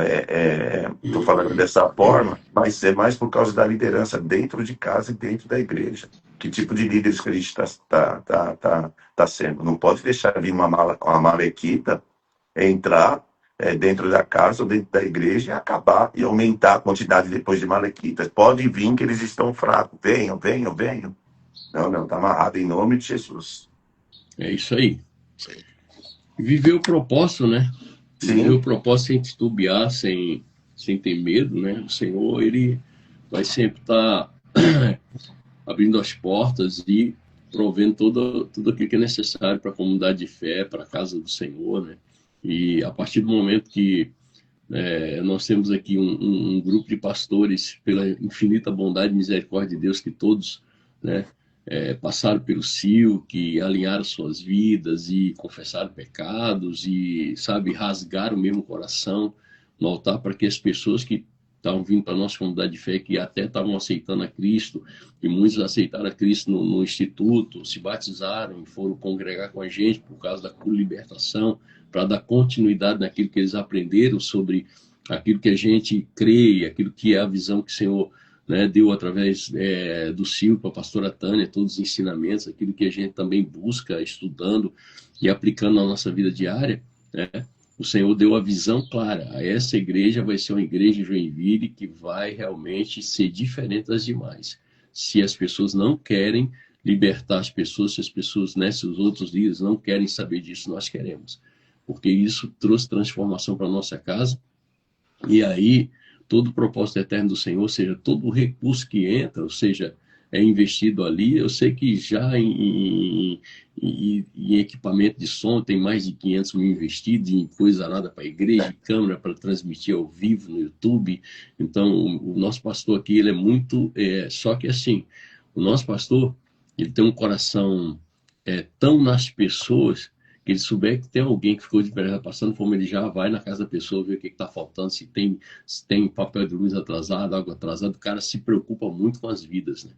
estou falando dessa forma, mas é mais por causa da liderança dentro de casa e dentro da igreja. Que tipo de líderes que a gente está sendo? Não pode deixar vir uma malequita entrar dentro da casa ou dentro da igreja e acabar e aumentar a quantidade depois de malequitas. Pode vir que eles estão fracos. Venham. Não, está amarrado em nome de Jesus.
É isso aí. Viver o propósito, né? Viver o propósito sem titubear, sem ter medo, né? O Senhor, Ele vai sempre estar abrindo as portas e provendo tudo aquilo que é necessário para a comunidade de fé, para a casa do Senhor, né? E a partir do momento que nós temos aqui um grupo de pastores, pela infinita bondade e misericórdia de Deus, que todos, né, passaram pelo cio, que alinharam suas vidas e confessaram pecados e, sabe, rasgaram mesmo o coração no altar para que as pessoas que estavam vindo para a nossa comunidade de fé, que até estavam aceitando a Cristo, e muitos aceitaram a Cristo no instituto, se batizaram e foram congregar com a gente por causa da libertação, para dar continuidade naquilo que eles aprenderam sobre aquilo que a gente crê, aquilo que é a visão que o Senhor, né, deu através do Silvio para a pastora Tânia, todos os ensinamentos, aquilo que a gente também busca estudando e aplicando na nossa vida diária, né? O Senhor deu a visão clara. Essa igreja vai ser uma igreja em Joinville que vai realmente ser diferente das demais. Se as pessoas não querem libertar as pessoas, se as pessoas, né, se os outros líderes não querem saber disso, nós queremos. Porque isso trouxe transformação para a nossa casa. E aí, todo o propósito eterno do Senhor, ou seja, todo o recurso que entra, ou seja, é investido ali. Eu sei que já em equipamento de som tem mais de 500 mil investidos, em coisa nada para a igreja, câmera para transmitir ao vivo no YouTube. Então, o nosso pastor aqui, ele é muito... só que assim, o nosso pastor, ele tem um coração tão nas pessoas que ele souber que tem alguém que ficou de perna passando fome, ele já vai na casa da pessoa ver o que está faltando, se tem papel de luz atrasado, água atrasada. O cara se preocupa muito com as vidas, né?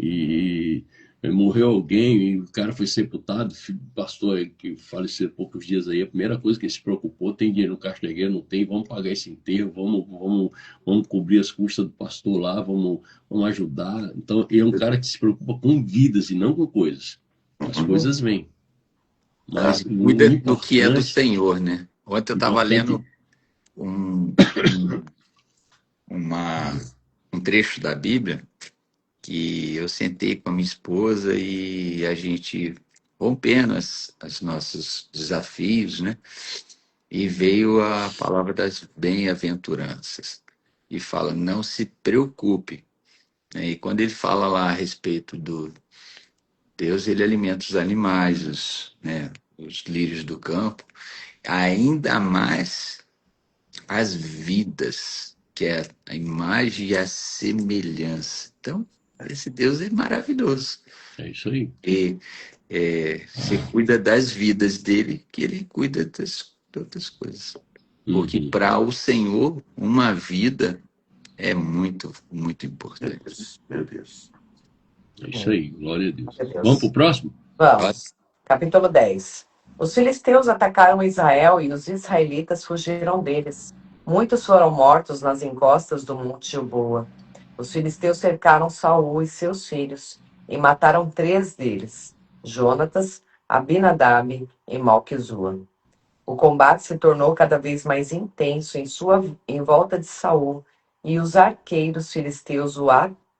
E morreu alguém e o cara foi sepultado, pastor que faleceu poucos dias aí, a primeira coisa que ele se preocupou: tem dinheiro no caixa da igreja? Não tem, vamos pagar esse enterro, vamos cobrir as custas do pastor lá, vamos ajudar. Então, ele é um cara que se preocupa com vidas e não com coisas. As coisas vêm. Mas
Cuida
o
do que é do
importante,
Senhor, né? Ontem eu estava lendo um, um trecho da Bíblia que eu sentei com a minha esposa e a gente rompendo os nossos desafios, né? E veio a palavra das bem-aventuranças. E fala, não se preocupe. E quando ele fala lá a respeito do Deus, ele alimenta os animais, os lírios do campo, ainda mais as vidas, que é a imagem e a semelhança. Então, esse Deus é maravilhoso.
é isso aí.
E você cuida das vidas dele, que ele cuida das outras coisas. Porque para o Senhor, uma vida é muito, muito importante.
Meu Deus.
É isso aí, glória a Deus.
Meu Deus.
Vamos para o próximo?
Vamos. Capítulo 10. Os filisteus atacaram Israel e os israelitas fugiram deles. Muitos foram mortos nas encostas do monte Gilboa. Os filisteus cercaram Saul e seus filhos e mataram 3 deles: Jonatas, Abinadab e Malquizua. O combate se tornou cada vez mais intenso em volta de Saul, e os arqueiros filisteus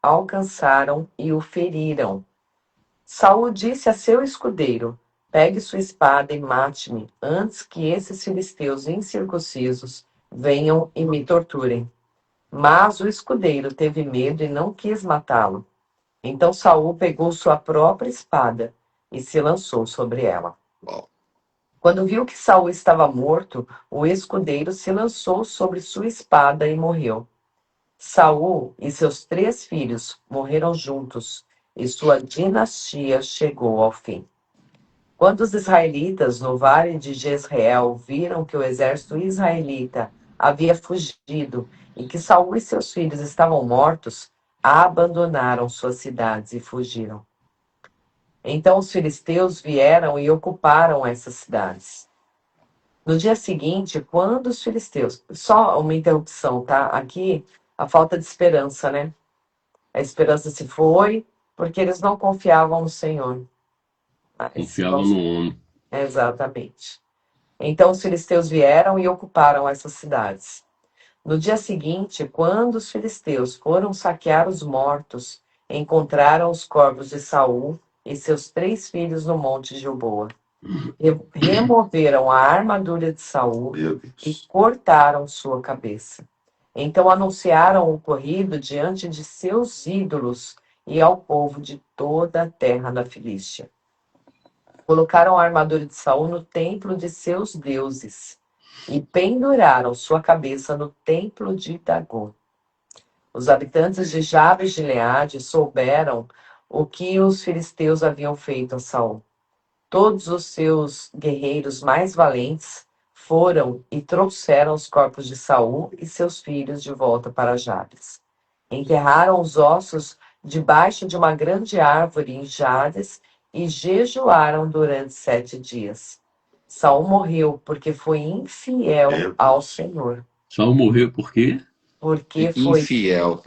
alcançaram e o feriram. Saul disse a seu escudeiro: pegue sua espada e mate-me, antes que esses filisteus incircuncisos venham e me torturem. Mas o escudeiro teve medo e não quis matá-lo. Então Saul pegou sua própria espada e se lançou sobre ela. Quando viu que Saul estava morto, o escudeiro se lançou sobre sua espada e morreu. Saul e seus 3 filhos morreram juntos, e sua dinastia chegou ao fim. Quando os israelitas no vale de Jezreel viram que o exército israelita havia fugido e que Saul e seus filhos estavam mortos, abandonaram suas cidades e fugiram. Então os filisteus vieram e ocuparam essas cidades. No dia seguinte, quando os filisteus... Só uma interrupção, tá? Aqui, a falta de esperança, né? A esperança se foi porque eles não confiavam no Senhor.
Confiavam no homem.
Exatamente. Então os filisteus vieram e ocuparam essas cidades. No dia seguinte, quando os filisteus foram saquear os mortos, encontraram os corpos de Saul e seus 3 filhos no monte Gilboa. Removeram a armadura de Saul e cortaram sua cabeça. Então anunciaram o ocorrido diante de seus ídolos e ao povo de toda a terra da Filístia. Colocaram a armadura de Saul no templo de seus deuses e penduraram sua cabeça no templo de Dagom. Os habitantes de Jabes de Gileade souberam o que os filisteus haviam feito a Saul. Todos os seus guerreiros mais valentes foram e trouxeram os corpos de Saul e seus filhos de volta para Jabes. Enterraram os ossos debaixo de uma grande árvore em Jabes e jejuaram durante 7 dias. Saul morreu porque foi infiel ao Senhor.
Saul morreu por quê?
Porque foi
infiel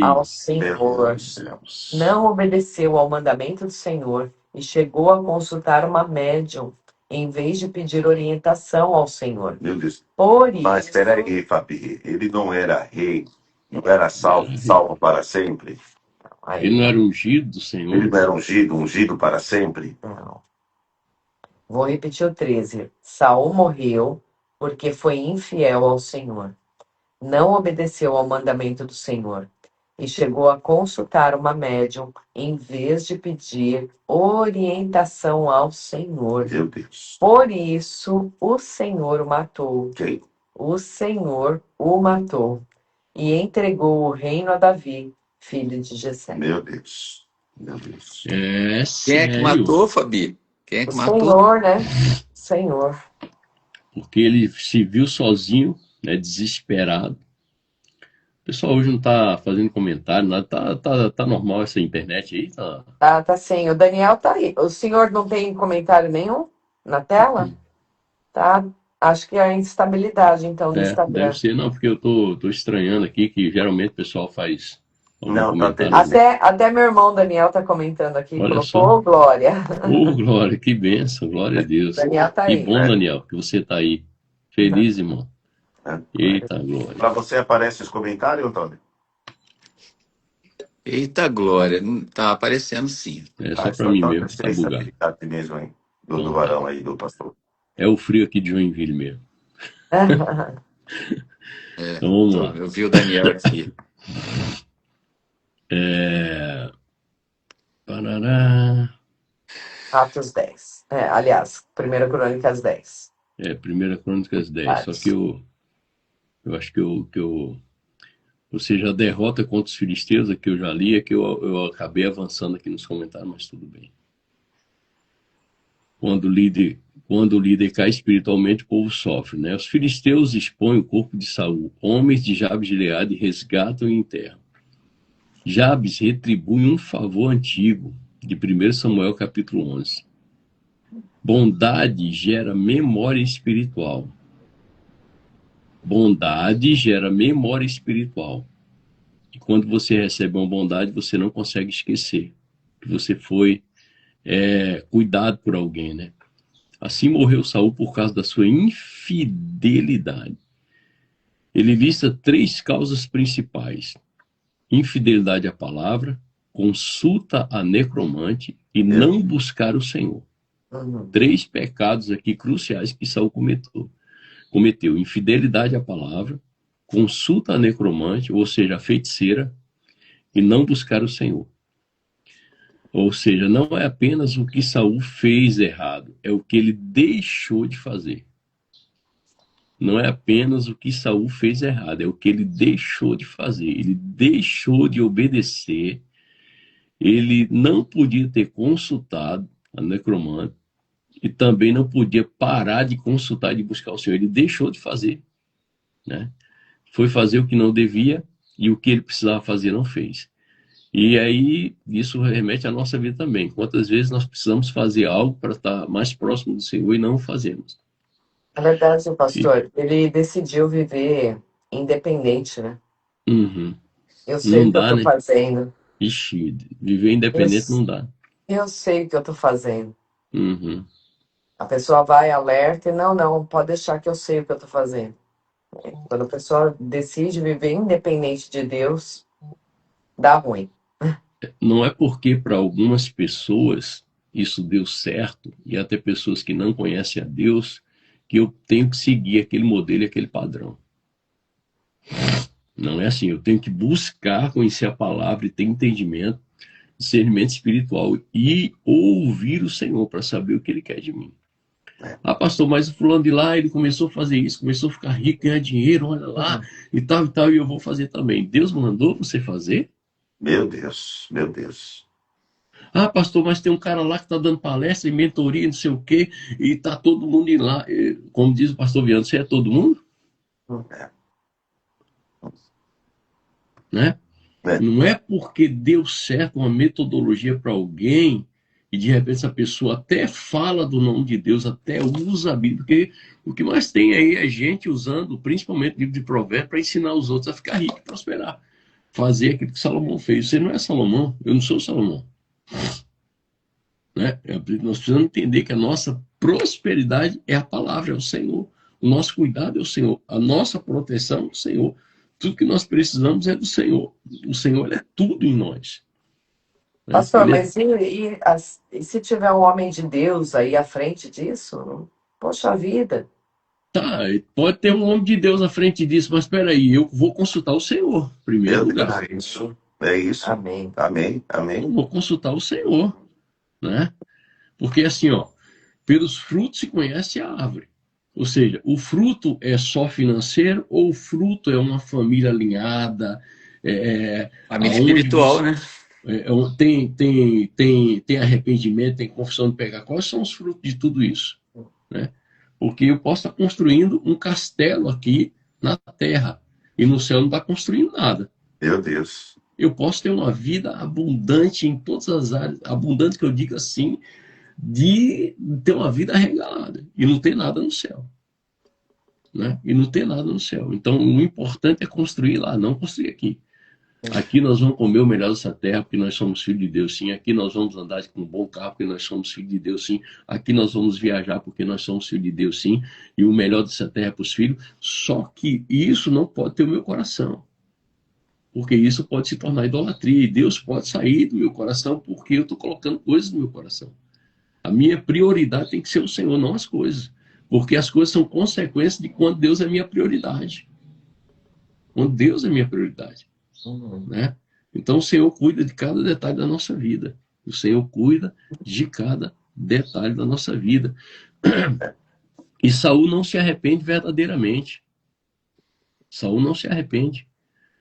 ao Senhor. Não obedeceu ao mandamento do Senhor e chegou a consultar uma médium em vez de pedir orientação ao Senhor.
Meu Deus.
Por
Mas
isso,
espera aí, Fabi. Ele não era rei, não era salvo para sempre.
Ele não
aí,
era ungido do
Ele
Senhor?
não era ungido para sempre.
não. Vou repetir o 13. Saul morreu porque foi infiel ao Senhor. Não obedeceu ao mandamento do Senhor e chegou a consultar uma médium em vez de pedir orientação ao Senhor.
Meu Deus.
Por isso, o Senhor o matou.
Quem?
O Senhor o matou e entregou o reino a Davi, filho de Jessé.
Meu Deus. Meu Deus.
É
Quem é que
sério.
matou, Fabi? Quem é
O
que matou?
Senhor, né? Senhor.
Porque ele se viu sozinho, né, desesperado. O pessoal hoje não está fazendo comentário, nada. Tá normal essa internet aí? Tá.
Tá sim. O Daniel tá aí. O senhor não tem comentário nenhum na tela? Tá. Acho que é a instabilidade, então, do Instagram.
Deve ser, não, porque eu tô estranhando aqui que geralmente o pessoal faz algum
Não, tá
comentário.
tendo-
Até meu irmão Daniel tá comentando aqui.
Olha
Colocou
só.
"Ô, glória."
Ô, Glória, que bênção, glória a Deus.
Daniel tá
Que
aí.
bom, Daniel, que você tá aí. Feliz, irmão.
É.
Eita, glória.
Para você aparece os comentários, Antônio?
Eita glória, não tá aparecendo sim.
É só pra mim mesmo, tá bugado.
Instabilidade mesmo, hein? Do
Então,
varão aí, do pastor.
É o frio aqui de Joinville mesmo. Então vamos lá.
Eu vi o Daniel aqui.
Parará.
Atos 10. Aliás, 1 Crônicas 10.
1 Crônicas 10. Só que eu acho que ou seja, a derrota contra os filisteus, que eu já li, é que eu acabei avançando aqui nos comentários, mas tudo bem. Quando o líder cai espiritualmente, o povo sofre, né? Os filisteus expõem o corpo de Saul, homens de Jabes de Gileade resgatam e enterram. Jabes retribui um favor antigo, de 1 Samuel capítulo 11. Bondade gera memória espiritual. Bondade gera memória espiritual. E quando você recebe uma bondade, você não consegue esquecer que você foi cuidado por alguém, né? Assim morreu Saul por causa da sua infidelidade. Ele lista 3 causas principais: infidelidade à palavra, consulta a necromante e não buscar o Senhor. 3 pecados aqui cruciais que Saul cometeu: infidelidade à palavra, consulta a necromante, ou seja, a feiticeira, e não buscar o Senhor. Ou seja, não é apenas o que Saul fez errado, é o que ele deixou de fazer. Não é apenas o que Saul fez errado, é o que ele deixou de fazer. Ele deixou de obedecer. Ele não podia ter consultado a necromante e também não podia parar de consultar e de buscar o Senhor. Ele deixou de fazer, né? Foi fazer o que não devia e o que ele precisava fazer não fez. E aí, isso remete à nossa vida também. Quantas vezes nós precisamos fazer algo para estar mais próximo do Senhor e não o fazemos?
Na verdade, pastor, ele decidiu viver independente, né?
Uhum.
Eu sei
Não
o que eu
dá,
tô
né?
fazendo.
Ixi, viver independente não dá.
Eu sei o que eu tô fazendo.
Uhum.
A pessoa vai, alerta e não, pode deixar que eu sei o que eu tô fazendo. Quando a pessoa decide viver independente de Deus, dá ruim.
Não é porque para algumas pessoas isso deu certo, e até pessoas que não conhecem a Deus, que eu tenho que seguir aquele modelo e aquele padrão. Não é assim. Eu tenho que buscar conhecer a palavra e ter entendimento, discernimento espiritual e ouvir o Senhor para saber o que Ele quer de mim. Ah, pastor, mas o fulano de lá, ele começou a fazer isso, começou a ficar rico, ganhar dinheiro, olha lá, e tal, e eu vou fazer também. Deus mandou você fazer?
Meu Deus, meu Deus.
Ah, pastor, mas tem um cara lá que está dando palestra e mentoria, não sei o quê, e tá todo mundo indo lá. Como diz o pastor Viano, você é todo mundo? Né? Não é porque deu certo uma metodologia para alguém e de repente essa pessoa até fala do nome de Deus, até usa a Bíblia, porque o que mais tem aí é gente usando, principalmente o livro de Provérbios, para ensinar os outros a ficar rico e prosperar. Fazer aquilo que Salomão fez. Você não é Salomão, eu não sou Salomão. Né? Nós precisamos entender que a nossa prosperidade é a palavra, é o Senhor. O nosso cuidado é o Senhor. A nossa proteção é o Senhor. Tudo que nós precisamos é do Senhor. O Senhor, ele é tudo em nós. Né?
Pastor,
Ele é...
mas e se tiver um homem de Deus aí à frente disso? Poxa vida.
Tá, pode ter um homem de Deus à frente disso, mas espera aí, eu vou consultar o Senhor, em primeiro
Meu Deus,
lugar.
é isso. É isso.
Amém.
Amém,
Eu
amém.
vou consultar o Senhor, né? Porque assim, ó, pelos frutos se conhece a árvore. Ou seja, o fruto é só financeiro ou o fruto é uma família alinhada,
Família
aonde
espiritual,
você,
né?
tem arrependimento, tem confissão de pecado. Quais são os frutos de tudo isso? Né? Porque eu posso estar construindo um castelo aqui na terra e no céu não está construindo nada.
Meu Deus.
Eu posso ter uma vida abundante em todas as áreas, abundante que eu digo assim, de ter uma vida regalada e não ter nada no céu. Né? E não ter nada no céu. Então, o importante é construir lá, não construir aqui. Aqui nós vamos comer o melhor dessa terra, porque nós somos filhos de Deus, sim. Aqui nós vamos andar com um bom carro, porque nós somos filhos de Deus, sim. Aqui nós vamos viajar, porque nós somos filhos de Deus, sim. E o melhor dessa terra é para os filhos. Só que isso não pode ter o meu coração. Porque isso pode se tornar idolatria. E Deus pode sair do meu coração, porque eu estou colocando coisas no meu coração. A minha prioridade tem que ser o Senhor, não as coisas. Porque as coisas são consequências de quando Deus é minha prioridade. Quando Deus é minha prioridade. Né? Então o Senhor cuida de cada detalhe da nossa vida. O Senhor cuida de cada detalhe da nossa vida. E Saul não se arrepende verdadeiramente. Saul não se arrepende.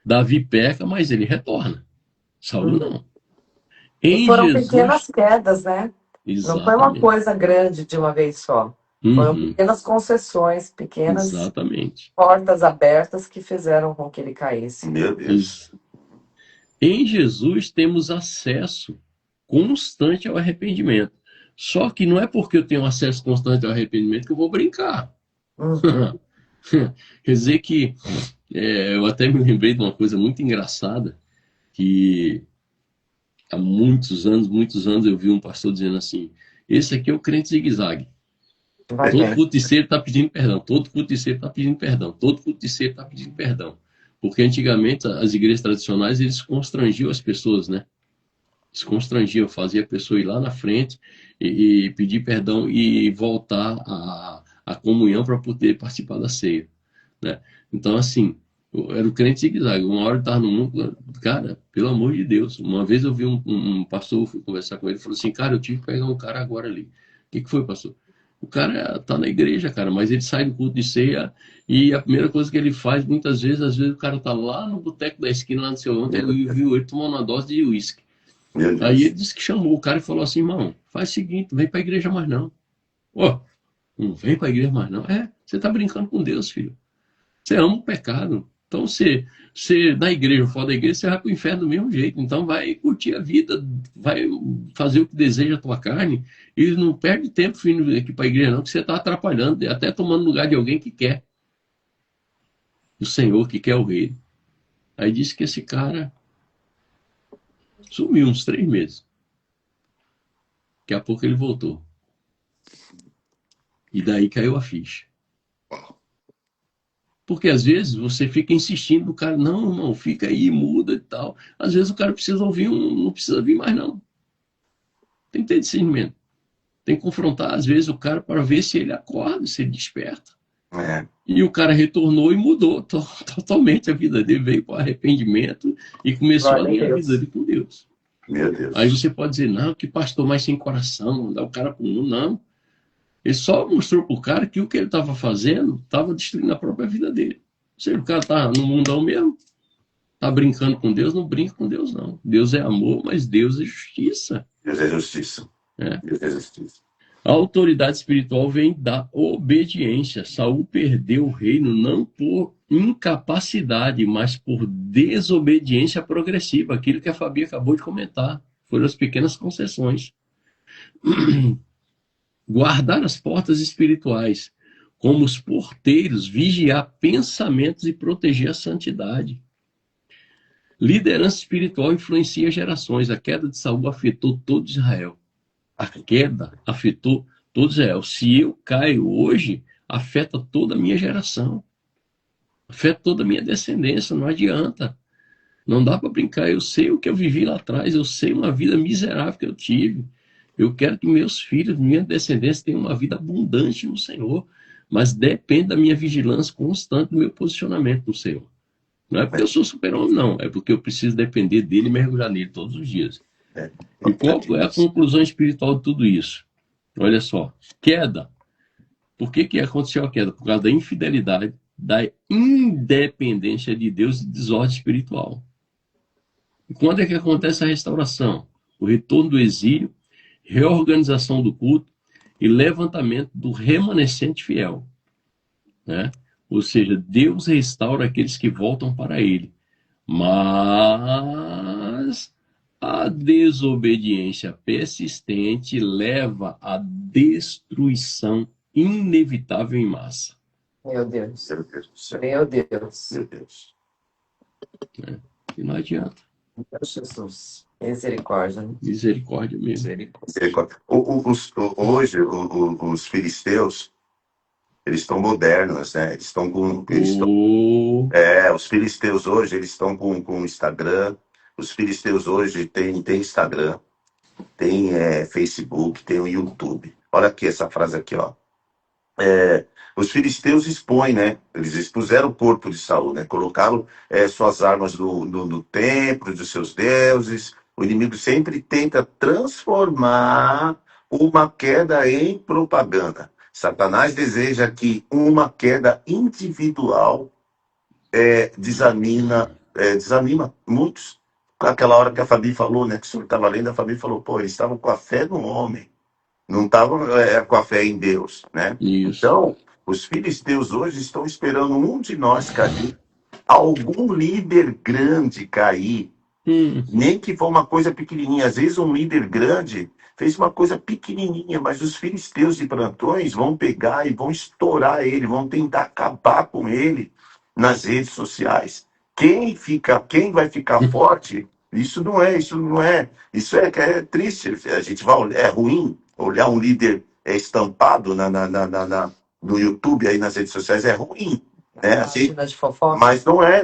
Davi peca, mas ele retorna. Saul não.
E
Em
foram
Jesus.
pequenas quedas, né? Não foi uma
Exatamente.
coisa grande de uma vez só. Foram
Uhum.
pequenas concessões, pequenas
Exatamente.
portas abertas que fizeram com que ele caísse.
Meu Deus.
Em Jesus temos acesso constante ao arrependimento. Só que não é porque eu tenho acesso constante ao arrependimento que eu vou brincar.
Uhum.
Quer dizer que eu até me lembrei de uma coisa muito engraçada, que há muitos anos eu vi um pastor dizendo assim: esse aqui é o crente zigue-zague.
Vai
Todo
bem.
culticeiro está pedindo perdão, todo culticeiro está pedindo perdão, todo culticeiro está pedindo perdão. Porque antigamente as igrejas tradicionais, eles constrangiam as pessoas, né? Eles constrangiam, fazia a pessoa ir lá na frente e pedir perdão e voltar à comunhão para poder participar da ceia, né? Então, assim, era o crente zigue-zague. Uma hora eu estava no mundo, cara, pelo amor de Deus. Uma vez eu vi um pastor, fui conversar com ele, falou assim: cara, eu tive que pegar um cara agora ali. O que foi, pastor? O cara tá na igreja, cara, mas ele sai do culto de ceia e a primeira coisa que ele faz, muitas vezes, às vezes o cara tá lá no boteco da esquina, lá no seu ontem, e viu ele tomando uma dose de uísque. Aí ele disse que chamou o cara e falou assim: irmão, faz o seguinte, não vem pra igreja mais não. Ó, não vem pra igreja mais não. Você tá brincando com Deus, filho. Você ama o pecado. Então, você na igreja ou fora da igreja, você vai para o inferno do mesmo jeito. Então, vai curtir a vida, vai fazer o que deseja a tua carne e não perde tempo vindo aqui para a igreja, não, que você está atrapalhando, até tomando lugar de alguém que quer. O Senhor que quer o rei. Aí disse que esse cara sumiu uns 3 meses. Daqui a pouco ele voltou. E daí caiu a ficha. Porque às vezes você fica insistindo no cara, não, irmão, fica aí, muda e tal. Às vezes o cara precisa ouvir não precisa vir mais não. Tem que ter discernimento. Tem que confrontar, às vezes, o cara para ver se ele acorda, se ele desperta. E o cara retornou e mudou totalmente a vida dele, veio com arrependimento e começou a alinhar a vida dele com Deus.
Meu Deus.
Aí você pode dizer, não, que pastor mais sem coração, mandar o cara para o mundo, não. Ele só mostrou para o cara que o que ele estava fazendo estava destruindo a própria vida dele. Ou seja, o cara está no mundão mesmo, está brincando com Deus, não brinca com Deus, não. Deus é amor, mas Deus é justiça.
Deus é justiça. Deus é justiça.
A autoridade espiritual vem da obediência. Saul perdeu o reino não por incapacidade, mas por desobediência progressiva. Aquilo que a Fabi acabou de comentar. Foram as pequenas concessões. Guardar as portas espirituais, como os porteiros, vigiar pensamentos e proteger a santidade. Liderança espiritual influencia gerações. A queda de Saul afetou todo Israel. A queda afetou se eu caio hoje, afeta toda a minha geração, afeta toda a minha descendência, não adianta. Não dá para brincar, eu sei o que eu vivi lá atrás, eu sei uma vida miserável que eu tive. Eu quero que meus filhos, minha descendência, tenham uma vida abundante no Senhor, mas depende da minha vigilância constante, do meu posicionamento no Senhor. Não é porque eu sou super-homem, não, é porque eu preciso depender dele e mergulhar nele todos os dias. E qual é a conclusão espiritual de tudo isso? Olha só, queda. Por que aconteceu a queda? Por causa da infidelidade, da independência de Deus e desordem espiritual. E quando é que acontece a restauração? O retorno do exílio, reorganização do culto e levantamento do remanescente fiel, né? Ou seja, Deus restaura aqueles que voltam para Ele. Mas a desobediência persistente leva à destruição inevitável em massa.
Meu Deus.
Meu Deus do céu.
Meu Deus.
Meu Deus.
Né? E não adianta.
Meu Jesus. Misericórdia. Né?
Misericórdia mesmo.
Misericórdia. Hoje, os filisteus, eles estão modernos, né? Eles estão com... os filisteus hoje, eles estão com Instagram. Os filisteus hoje têm Instagram, tem Facebook, tem o YouTube. Olha aqui essa frase aqui, ó. Os filisteus expõem, né? Eles expuseram o corpo de Saul, né? Colocaram suas armas no templo dos seus deuses. O inimigo sempre tenta transformar uma queda em propaganda. Satanás deseja que uma queda individual desanima muitos. Aquela hora que a Fabi falou, né? Que o senhor estava lendo, a Fabi falou, pô, eles estavam com a fé no homem, não estavam com a fé em Deus, né?
Isso.
Então, os filisteus hoje estão esperando um de nós cair, algum líder grande cair, nem que for uma coisa pequenininha. Às vezes um líder grande fez uma coisa pequenininha, mas os filisteus de plantões vão pegar e vão estourar ele, vão tentar acabar com ele nas redes sociais. Quem vai ficar forte, isso é triste. A gente vai, é ruim olhar um líder estampado no YouTube, aí nas redes sociais, é ruim, né? Assim,
De fofoca.
mas não é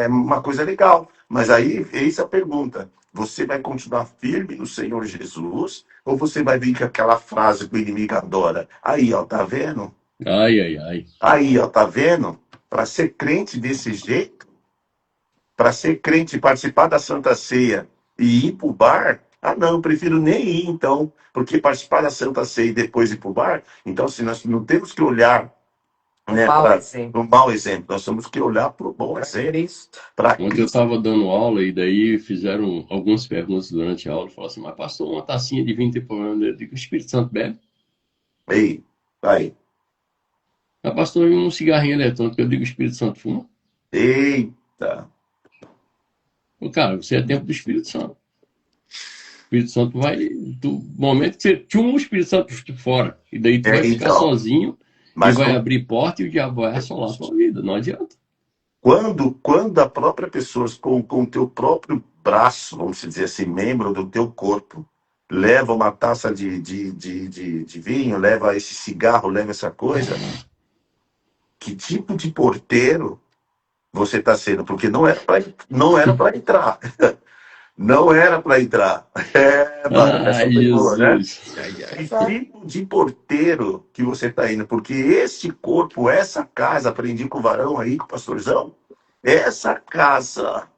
uma coisa legal. Mas aí, eis a pergunta: você vai continuar firme no Senhor Jesus, ou você vai vir com aquela frase que o inimigo adora? Aí, ó, tá vendo?
Ai.
Aí, ó, tá vendo? Para ser crente desse jeito, para ser crente, participar da Santa Ceia e ir pro bar, não, eu prefiro nem ir, então, porque participar da Santa Ceia e depois ir pro bar, então, se nós não temos que olhar, né, para o mau exemplo, nós temos que olhar para o bom exemplo.
Ontem eu estava dando aula e daí fizeram algumas perguntas durante a aula, falaram assim, mas pastor, uma tacinha de vinho tem problema? Eu digo, o Espírito Santo bebe?
Ei, aí.
Mas pastor, um cigarrinho eletrônico, eu digo, o Espírito Santo fuma?
Eita.
Cara, você é tempo do Espírito Santo. O Espírito Santo vai, do momento que você tchum, o Espírito Santo fora, e daí tu vai ficar sozinho, mas e vai abrir porta e o diabo vai assolar a sua vida, não adianta.
Quando a própria pessoa, com o teu próprio braço, vamos dizer assim, membro do teu corpo, leva uma taça de vinho, leva esse cigarro, leva essa coisa, que tipo de porteiro você está sendo? Porque não era para entrar. Não era para entrar.
Jesus.
Né? Que tipo de porteiro que você está indo? Porque esse corpo, essa casa, aprendi com o varão aí, com o pastorzão, essa casa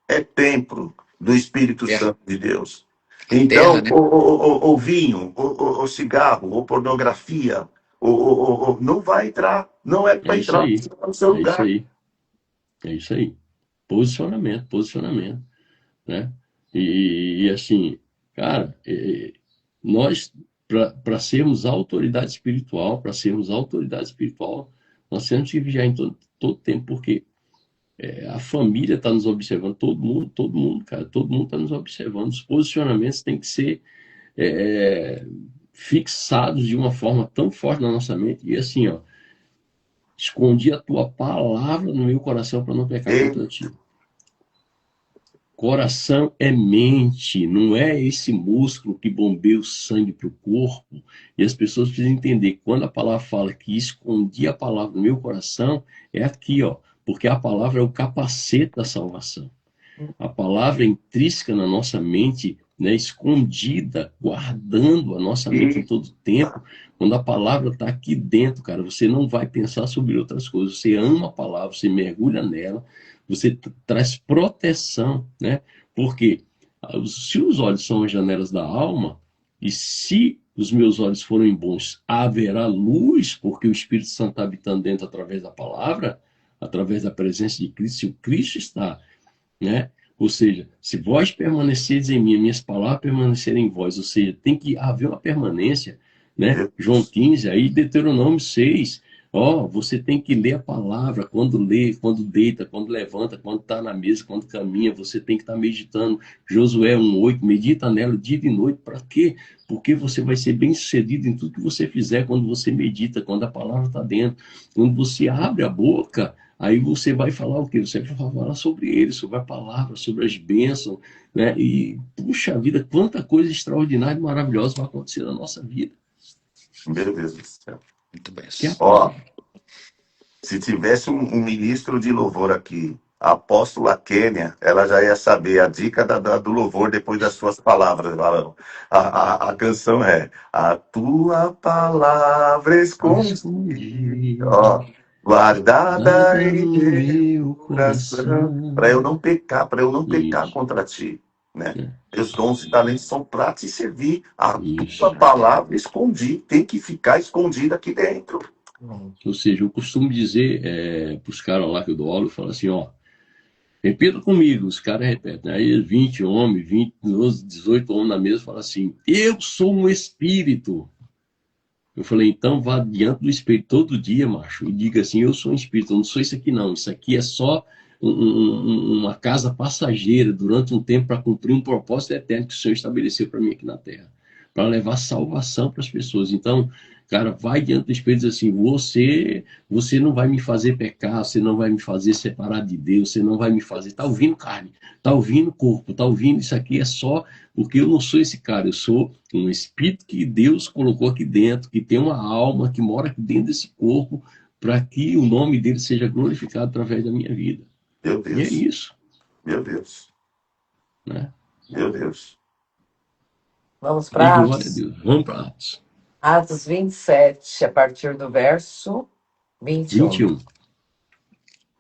é templo do Espírito Santo de Deus. Então, terra, né? o vinho, o cigarro, o pornografia, não vai entrar. Não é para entrar no seu lugar.
É isso aí. Posicionamento. Né? E assim, cara, nós, para sermos autoridade espiritual, nós temos que vigiar em todo tempo, porque a família está nos observando, todo mundo, cara, todo mundo está nos observando. Os posicionamentos têm que ser fixados de uma forma tão forte na nossa mente. E assim, ó, escondi a tua palavra no meu coração para não pecar contra ti. Coração é mente, não é esse músculo que bombeia o sangue para o corpo. E as pessoas precisam entender que quando a palavra fala que escondi a palavra no meu coração, é aqui, ó, porque a palavra é o capacete da salvação. A palavra é intrínseca na nossa mente, né, escondida, guardando a nossa mente em
E
todo tempo. Quando a palavra está aqui dentro, cara, você não vai pensar sobre outras coisas. Você ama a palavra, você mergulha nela, você traz proteção, né? Porque se os olhos são as janelas da alma, e se os meus olhos forem bons, haverá luz, porque o Espírito Santo está habitando dentro através da palavra, através da presença de Cristo. Se o Cristo está, né? Ou seja, se vós permaneceres em mim, minhas palavras permanecerem em vós, ou seja, tem que haver uma permanência, né?
meu
João
Deus,
15, aí Deuteronômio 6, ó, você tem que ler a palavra quando lê, quando deita, quando levanta, quando está na mesa, quando caminha, você tem que estar meditando. Josué 1:8, medita nela dia e noite, para quê? Porque você vai ser bem sucedido em tudo que você fizer quando você medita, quando a palavra está dentro, quando você abre a boca. Aí você vai falar o quê? Você vai falar sobre ele, sobre a palavra, sobre as bênçãos, né? E, puxa vida, quanta coisa extraordinária e maravilhosa vai acontecer na nossa vida,
meu Deus do céu.
Muito bem.
que é a
Ó,
palavra.
se tivesse um ministro de louvor aqui, a apóstola Kênia, ela já ia saber a dica do louvor depois das suas palavras, Valão. A canção é A tua palavra escondida, ó,
Escondi,
guardada
guarda
em
no
meu
meu
coração, para eu
coração.
não pecar, para eu não pecar
Isso,
contra ti, né?
né?
Meus dons e talentos são para te servir. A tua
Isso.
palavra escondi, tem que ficar escondida aqui dentro.
Ou seja, eu costumo dizer para os caras lá que eu dou aula, eu falo assim, ó, repita comigo, os caras repetem. Aí 20 homens, 20, 12, 18 homens na mesa falam assim: eu sou um espírito. Eu falei, então vá diante do espírito todo dia, macho, e diga assim: eu sou um espírito, eu não sou isso aqui não. Isso aqui é só uma casa passageira durante um tempo para cumprir um propósito eterno que o Senhor estabeleceu para mim aqui na terra, para levar salvação para as pessoas. Então, cara, vai diante do Espírito e diz assim: você não vai me fazer pecar, você não vai me fazer separar de Deus, você não vai me fazer. Tá ouvindo carne, tá ouvindo corpo, tá ouvindo isso aqui é só porque eu não sou esse cara, eu sou um espírito que Deus colocou aqui dentro, que tem uma alma que mora aqui dentro desse corpo, para que o nome dele seja glorificado através da minha vida.
Meu
E é
Deus,
isso,
meu Deus,
né?
meu Deus.
Vamos
E
para
glória a
Atos.
Deus. Vamos para Atos
Atos 27, a partir do verso 21.
21.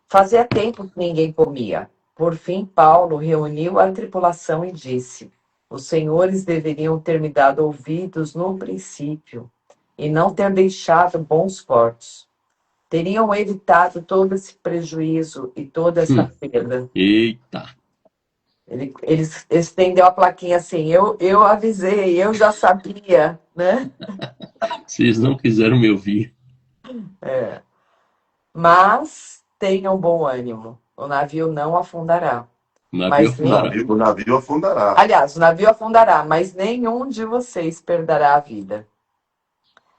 Fazia tempo que ninguém comia. Por fim, Paulo reuniu a tripulação e disse: os senhores deveriam ter me dado ouvidos no princípio e não ter deixado bons cortes. Teriam evitado todo esse prejuízo e toda essa perda.
Eita,
Ele estendeu a plaquinha assim: eu avisei, eu já sabia, né?
vocês não quiseram me ouvir.
É. Mas tenham bom ânimo, o navio não afundará.
O navio
Mas nem,
afundará.
O navio afundará.
aliás, o navio afundará, mas nenhum de vocês perderá a vida.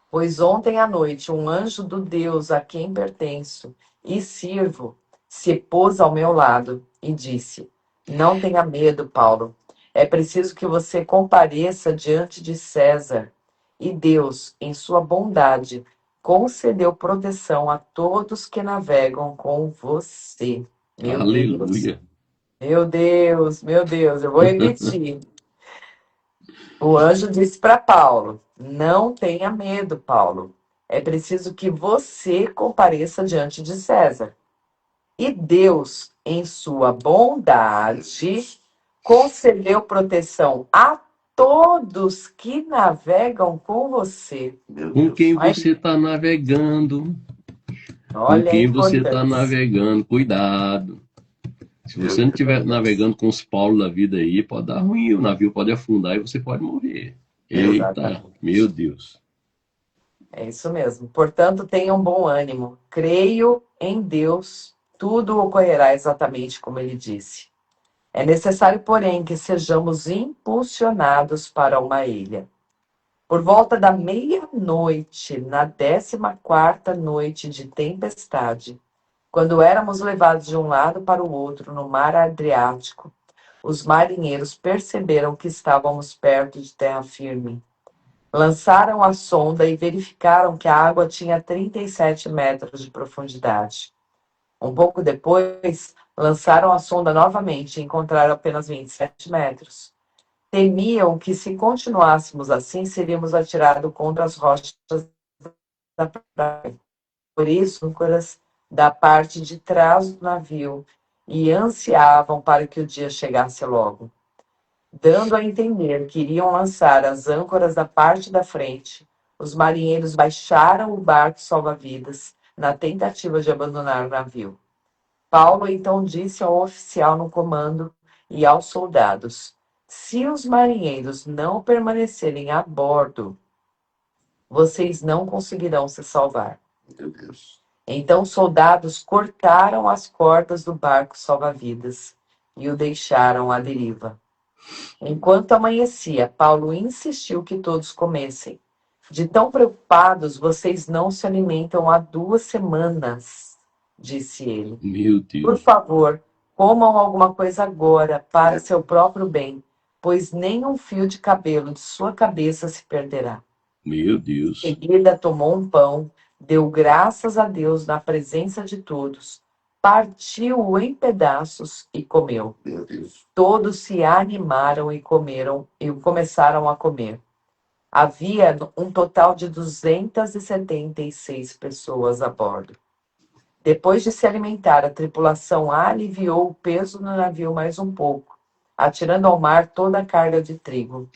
Pois ontem à noite um anjo do Deus a quem pertenço e sirvo se pôs ao meu lado e disse: não tenha medo, Paulo. É preciso que você compareça diante de César. E Deus, em sua bondade, concedeu proteção a todos que navegam com você. Meu Deus,
Aleluia.
meu Deus, meu Deus, eu vou repetir. O anjo disse para Paulo: não tenha medo, Paulo. É preciso que você compareça diante de César. E Deus, em sua bondade, concedeu proteção a todos que navegam com você.
Meu
Com
Deus.
quem
Olha,
você está navegando? Com
olha a
quem você está
importância.
navegando? Cuidado. Se
Meu
você não estiver
Deus.
navegando com os Paulo da vida aí, pode dar ruim, o navio pode afundar e você pode morrer. Eita, meu
Exatamente.
Deus.
É isso mesmo. Portanto, tenham bom ânimo. Creio em Deus, tudo ocorrerá exatamente como ele disse. É necessário, porém, que sejamos impulsionados para uma ilha. Por volta da meia-noite, na 14ª noite de tempestade, quando éramos levados de um lado para o outro no mar Adriático, os marinheiros perceberam que estávamos perto de terra firme. Lançaram a sonda e verificaram que a água tinha 37 metros de profundidade. Um pouco depois, lançaram a sonda novamente e encontraram apenas 27 metros. Temiam que, se continuássemos assim, seríamos atirados contra as rochas da praia. Por isso, âncoras da parte de trás do navio e ansiavam para que o dia chegasse logo. Dando a entender que iriam lançar as âncoras da parte da frente, os marinheiros baixaram o barco salva-vidas na tentativa de abandonar o navio. Paulo então disse ao oficial no comando e aos soldados: se os marinheiros não permanecerem a bordo, vocês não conseguirão se salvar.
Meu Deus.
Então os soldados cortaram as cordas do barco salva-vidas e o deixaram à deriva. Enquanto amanhecia, Paulo insistiu que todos comessem. De tão preocupados, vocês não se alimentam há 2 semanas, disse ele.
Meu
Por
Deus.
favor, comam alguma coisa agora, para seu próprio bem, pois nem um fio de cabelo de sua cabeça se perderá.
Meu
Em
Deus.
seguida, tomou um pão, deu graças a Deus na presença de todos, partiu-o em pedaços e comeu.
Meu Deus.
Todos se animaram e comeram e começaram a comer. Havia um total de 276 pessoas a bordo. Depois de se alimentar, a tripulação aliviou o peso do navio mais um pouco, atirando ao mar toda a carga de trigo.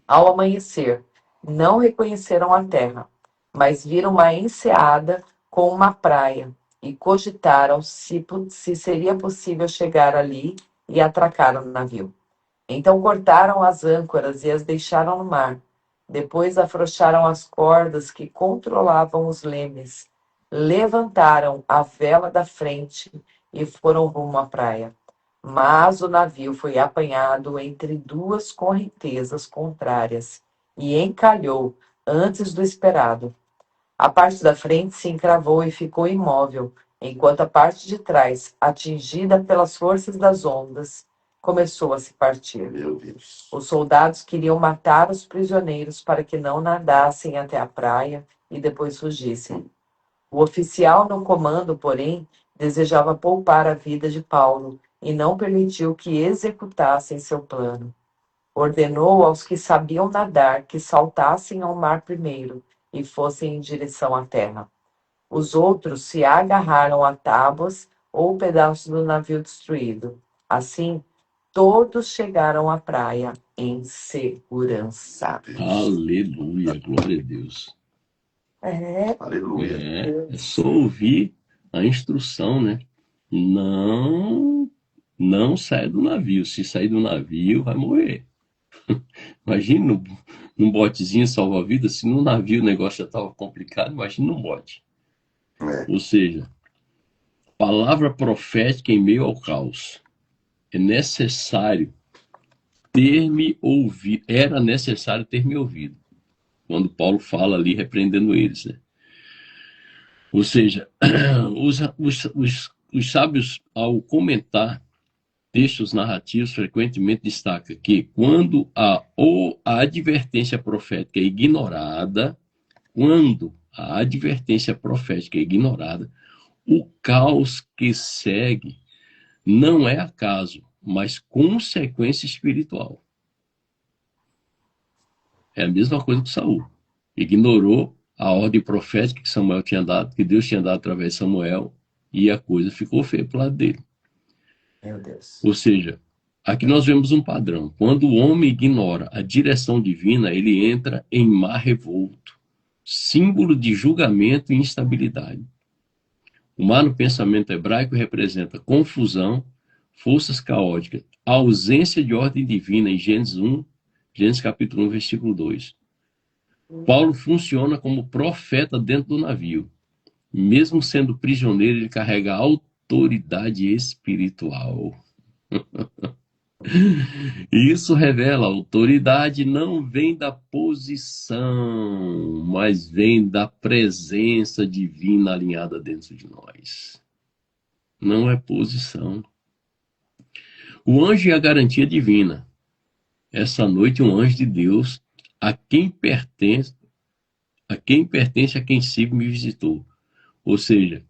Ao amanhecer, não reconheceram a terra, mas viram uma enseada com uma praia e cogitaram se seria possível chegar ali e atracar o navio. Então cortaram as âncoras e as deixaram no mar. Depois afrouxaram as cordas que controlavam os lemes, levantaram a vela da frente e foram rumo à praia. Mas o navio foi apanhado entre 2 correntezas contrárias e encalhou antes do esperado. A parte da frente se encravou e ficou imóvel, enquanto a parte de trás, atingida pelas forças das ondas, começou a se partir.
Meu Deus.
Os soldados queriam matar os prisioneiros para que não nadassem até a praia e depois fugissem. O oficial no comando, porém, desejava poupar a vida de Paulo e não permitiu que executassem seu plano. Ordenou aos que sabiam nadar que saltassem ao mar primeiro e fossem em direção à terra. Os outros se agarraram a tábuas ou pedaços do navio destruído. Assim, todos chegaram à praia em segurança.
Aleluia, glória a Deus.
Aleluia.
É só ouvir a instrução, né? Não sai do navio. Se sair do navio, vai morrer. Imagina num botezinho salva-vidas, se no navio o negócio já estava complicado, imagina num bote.
É.
Ou seja, palavra profética em meio ao caos. É necessário ter-me ouvido. Era necessário ter me ouvido. Quando Paulo fala ali repreendendo eles, né? Ou seja, os sábios, ao comentar textos narrativos, frequentemente destacam que quando a advertência profética é ignorada, o caos que segue não é acaso, mas consequência espiritual. É a mesma coisa que Saul. Ignorou a ordem profética que Samuel tinha dado, que Deus tinha dado através de Samuel, e a coisa ficou feia para o lado dele.
Meu Deus.
Ou seja, aqui nós vemos um padrão. Quando o homem ignora a direção divina, ele entra em mar revolto, símbolo de julgamento e instabilidade. O mar no pensamento hebraico representa confusão, forças caóticas, ausência de ordem divina em Gênesis capítulo 1, versículo 2. Paulo funciona como profeta dentro do navio. Mesmo sendo prisioneiro, ele carrega autoridade espiritual. Isso revela: a autoridade não vem da posição, mas vem da presença divina alinhada dentro de nós. Não é posição. O anjo é a garantia divina. Essa noite, um anjo de Deus, a quem pertence a quem Sigo me visitou. Ou seja,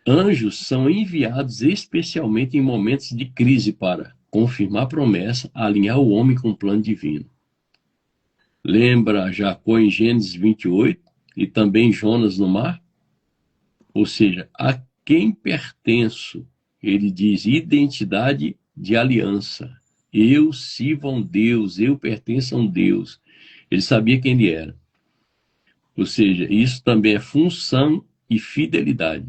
anjos são enviados especialmente em momentos de crise para confirmar a promessa, alinhar o homem com o plano divino. Lembra Jacó em Gênesis 28 e também Jonas no mar? Ou seja, a quem pertenço, ele diz, identidade de aliança. Eu sirvo a um Deus, eu pertenço a um Deus. Ele sabia quem ele era. Ou seja, isso também é função e fidelidade.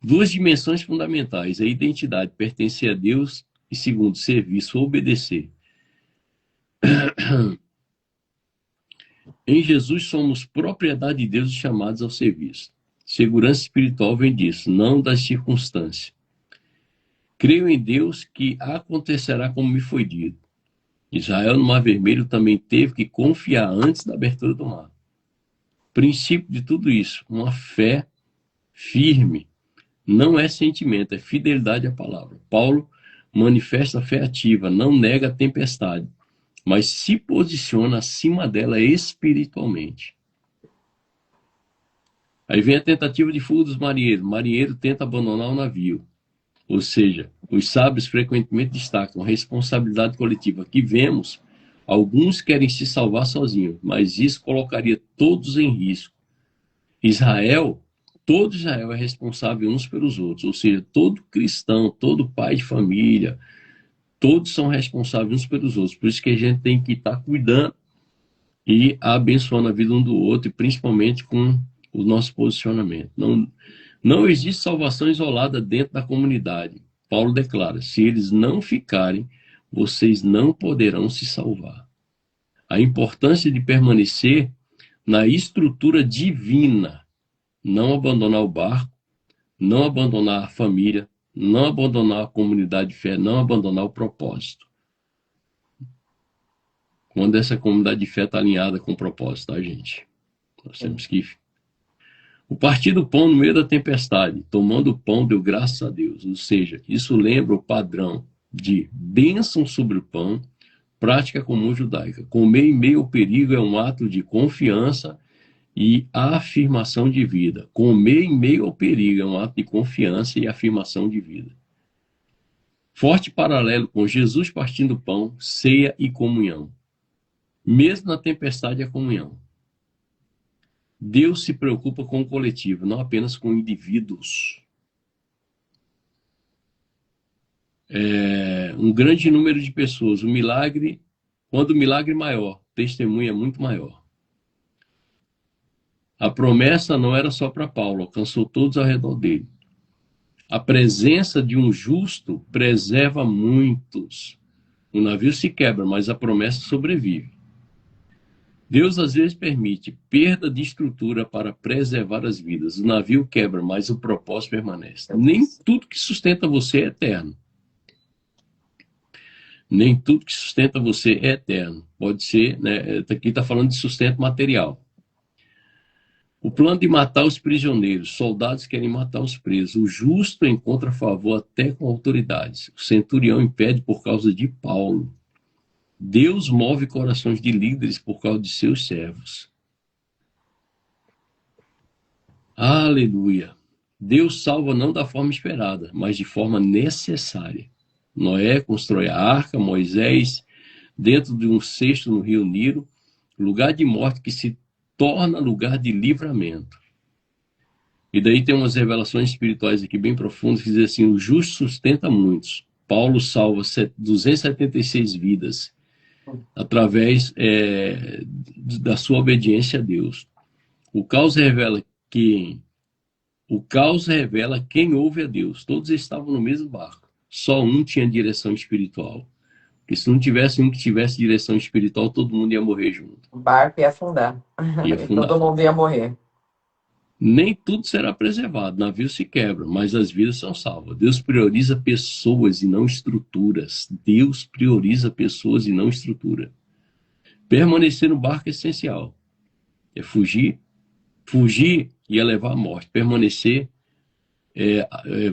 Duas dimensões fundamentais, a identidade, pertencer a Deus, e segundo, serviço, obedecer. Em Jesus somos propriedade de Deus e chamados ao serviço. Segurança espiritual vem disso, não das circunstâncias. Creio em Deus que acontecerá como me foi dito. Israel no Mar Vermelho também teve que confiar antes da abertura do mar. Princípio de tudo isso, uma fé firme. Não é sentimento, é fidelidade à palavra. Paulo manifesta a fé ativa, não nega a tempestade, mas se posiciona acima dela espiritualmente. Aí vem a tentativa de fuga dos marinheiros. O marinheiro tenta abandonar o navio. Ou seja, os sábios frequentemente destacam a responsabilidade coletiva. Aqui vemos, alguns querem se salvar sozinhos, mas isso colocaria todos em risco. Todo Israel é responsável uns pelos outros, ou seja, todo cristão, todo pai de família, todos são responsáveis uns pelos outros. Por isso que a gente tem que estar cuidando e abençoando a vida um do outro, e principalmente com o nosso posicionamento. Não existe salvação isolada dentro da comunidade. Paulo declara, se eles não ficarem, vocês não poderão se salvar. A importância de permanecer na estrutura divina, não abandonar o barco, não abandonar a família, não abandonar a comunidade de fé, não abandonar o propósito. Quando essa comunidade de fé está alinhada com o propósito, tá, gente? Nós temos que... O partir do pão no meio da tempestade, tomando o pão, deu graças a Deus. Ou seja, isso lembra o padrão de bênção sobre o pão, prática comum judaica. Comer em meio ao perigo é um ato de confiança e afirmação de vida. Comer em meio ao perigo é um ato de confiança e afirmação de vida. Forte paralelo com Jesus partindo o pão, ceia e comunhão. Mesmo na tempestade, a comunhão. Deus se preocupa com o coletivo, não apenas com indivíduos. Um grande número de pessoas. Quando o milagre é maior, o testemunho é muito maior. A promessa não era só para Paulo, alcançou todos ao redor dele. A presença de um justo preserva muitos. O navio se quebra, mas a promessa sobrevive. Deus às vezes permite perda de estrutura para preservar as vidas. O navio quebra, mas o propósito permanece. Nem tudo que sustenta você é eterno. Nem tudo que sustenta você é eterno. Pode ser, né? Aqui está falando de sustento material. O plano de matar os prisioneiros. Soldados querem matar os presos. O justo encontra favor até com autoridades. O centurião impede por causa de Paulo. Deus move corações de líderes por causa de seus servos. Aleluia. Deus salva não da forma esperada, mas de forma necessária. Noé constrói a arca, Moisés dentro de um cesto no rio Nilo, lugar de morte que se torna lugar de livramento. E daí tem umas revelações espirituais aqui bem profundas que dizem assim, o justo sustenta muitos. Paulo salva 276 vidas através da sua obediência a Deus. O caos revela quem ouve a Deus. Todos estavam no mesmo barco. Só um tinha direção espiritual. Porque se não tivesse um que tivesse direção espiritual, todo mundo ia morrer junto.
O barco ia afundar.
Ia afundar.
Todo mundo ia morrer.
Nem tudo será preservado, navio se quebra, mas as vidas são salvas. Deus prioriza pessoas e não estruturas. Deus prioriza pessoas e não estrutura. Permanecer no barco é essencial. É fugir ia levar à morte. Permanecer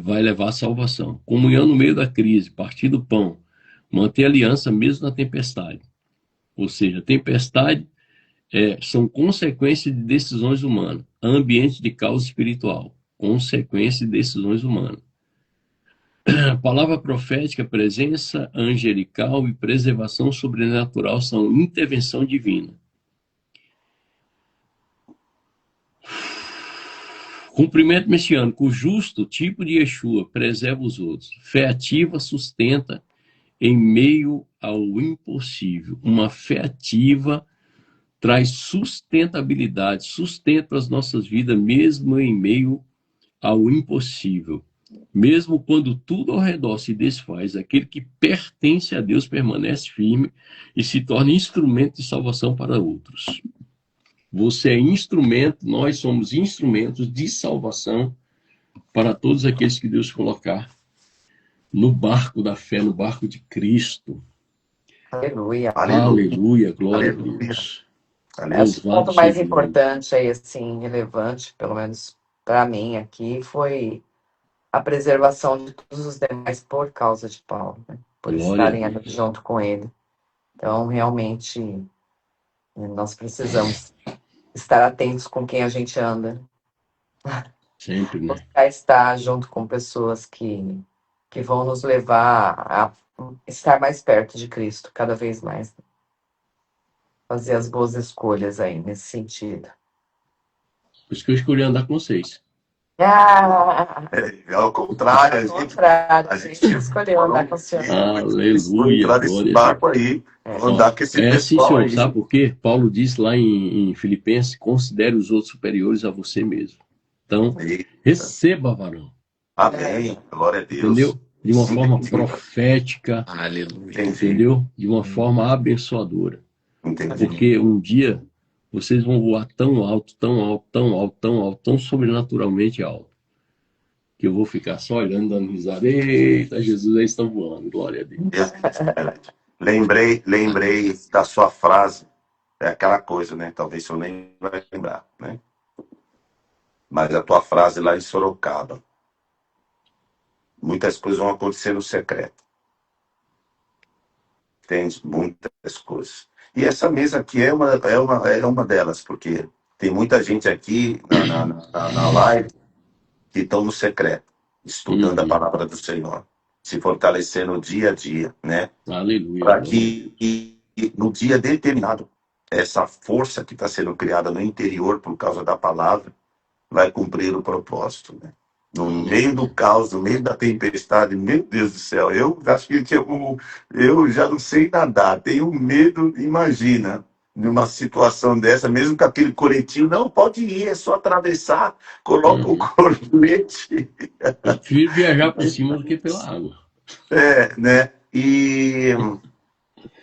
vai levar à salvação. Comunhão no meio da crise, partir do pão, manter aliança mesmo na tempestade. Ou seja, tempestade são consequências de decisões humanas. Ambiente de caos espiritual, consequência de decisões humanas. A palavra profética, presença angelical e preservação sobrenatural são intervenção divina. Cumprimento messiânico, o justo, tipo de Yeshua, preserva os outros. Fé ativa sustenta em meio ao impossível. Uma fé ativa traz sustentabilidade, sustento para as nossas vidas, mesmo em meio ao impossível. Mesmo quando tudo ao redor se desfaz, aquele que pertence a Deus permanece firme e se torna instrumento de salvação para outros. Você é instrumento, nós somos instrumentos de salvação para todos aqueles que Deus colocar no barco da fé, no barco de Cristo.
Aleluia.
Aleluia, glória
Aleluia.
a Deus.
Acho que o ponto mais importante aí, assim, relevante, pelo menos para mim aqui, foi a preservação de todos os demais por causa de Paulo, né? Por estarem ali junto com ele. Então, realmente, nós precisamos estar atentos com quem a gente anda.
Sempre, né?
Buscar estar junto com pessoas que vão nos levar a estar mais perto de Cristo, cada vez mais. Fazer as boas escolhas aí, nesse sentido.
Por isso que eu escolhi andar com vocês.
Ao contrário,
a gente escolheu andar com o senhor.
Aleluia.
Entrar nesse barco aí, andar com esse pessoal
sim, senhor.
aí.
Sabe por quê? Paulo diz lá em Filipenses, considere os outros superiores a você mesmo. Então, receba, varão.
Amém. Glória a Deus.
Entendeu? De uma forma profética.
Aleluia.
Entendeu? De uma forma abençoadora.
Entendi.
Porque um dia vocês vão voar tão alto, tão alto, tão alto, tão alto, tão sobrenaturalmente alto, que eu vou ficar só olhando, dando risada. Eita, Jesus, eles estão voando. Glória a Deus.
Lembrei da sua frase. É aquela coisa, né? Talvez o senhor nem vai lembrar, né? Mas a tua frase lá em Sorocaba. Muitas coisas vão acontecer no secreto. Entende? Muitas coisas. E essa mesa aqui é uma delas, porque tem muita gente aqui na live que estão no secreto, estudando a palavra do Senhor, se fortalecendo dia a dia, né?
Aleluia.
Para que no dia determinado, essa força que está sendo criada no interior por causa da palavra vai cumprir o propósito, né? No meio do caos, no meio da tempestade, meu Deus do céu, eu acho que eu já não sei nadar, tenho medo, imagina, numa situação dessa, mesmo com aquele coletinho, não, pode ir, é só atravessar, coloca o colete.
Eu prefiro viajar por cima do que pela água.
Né? E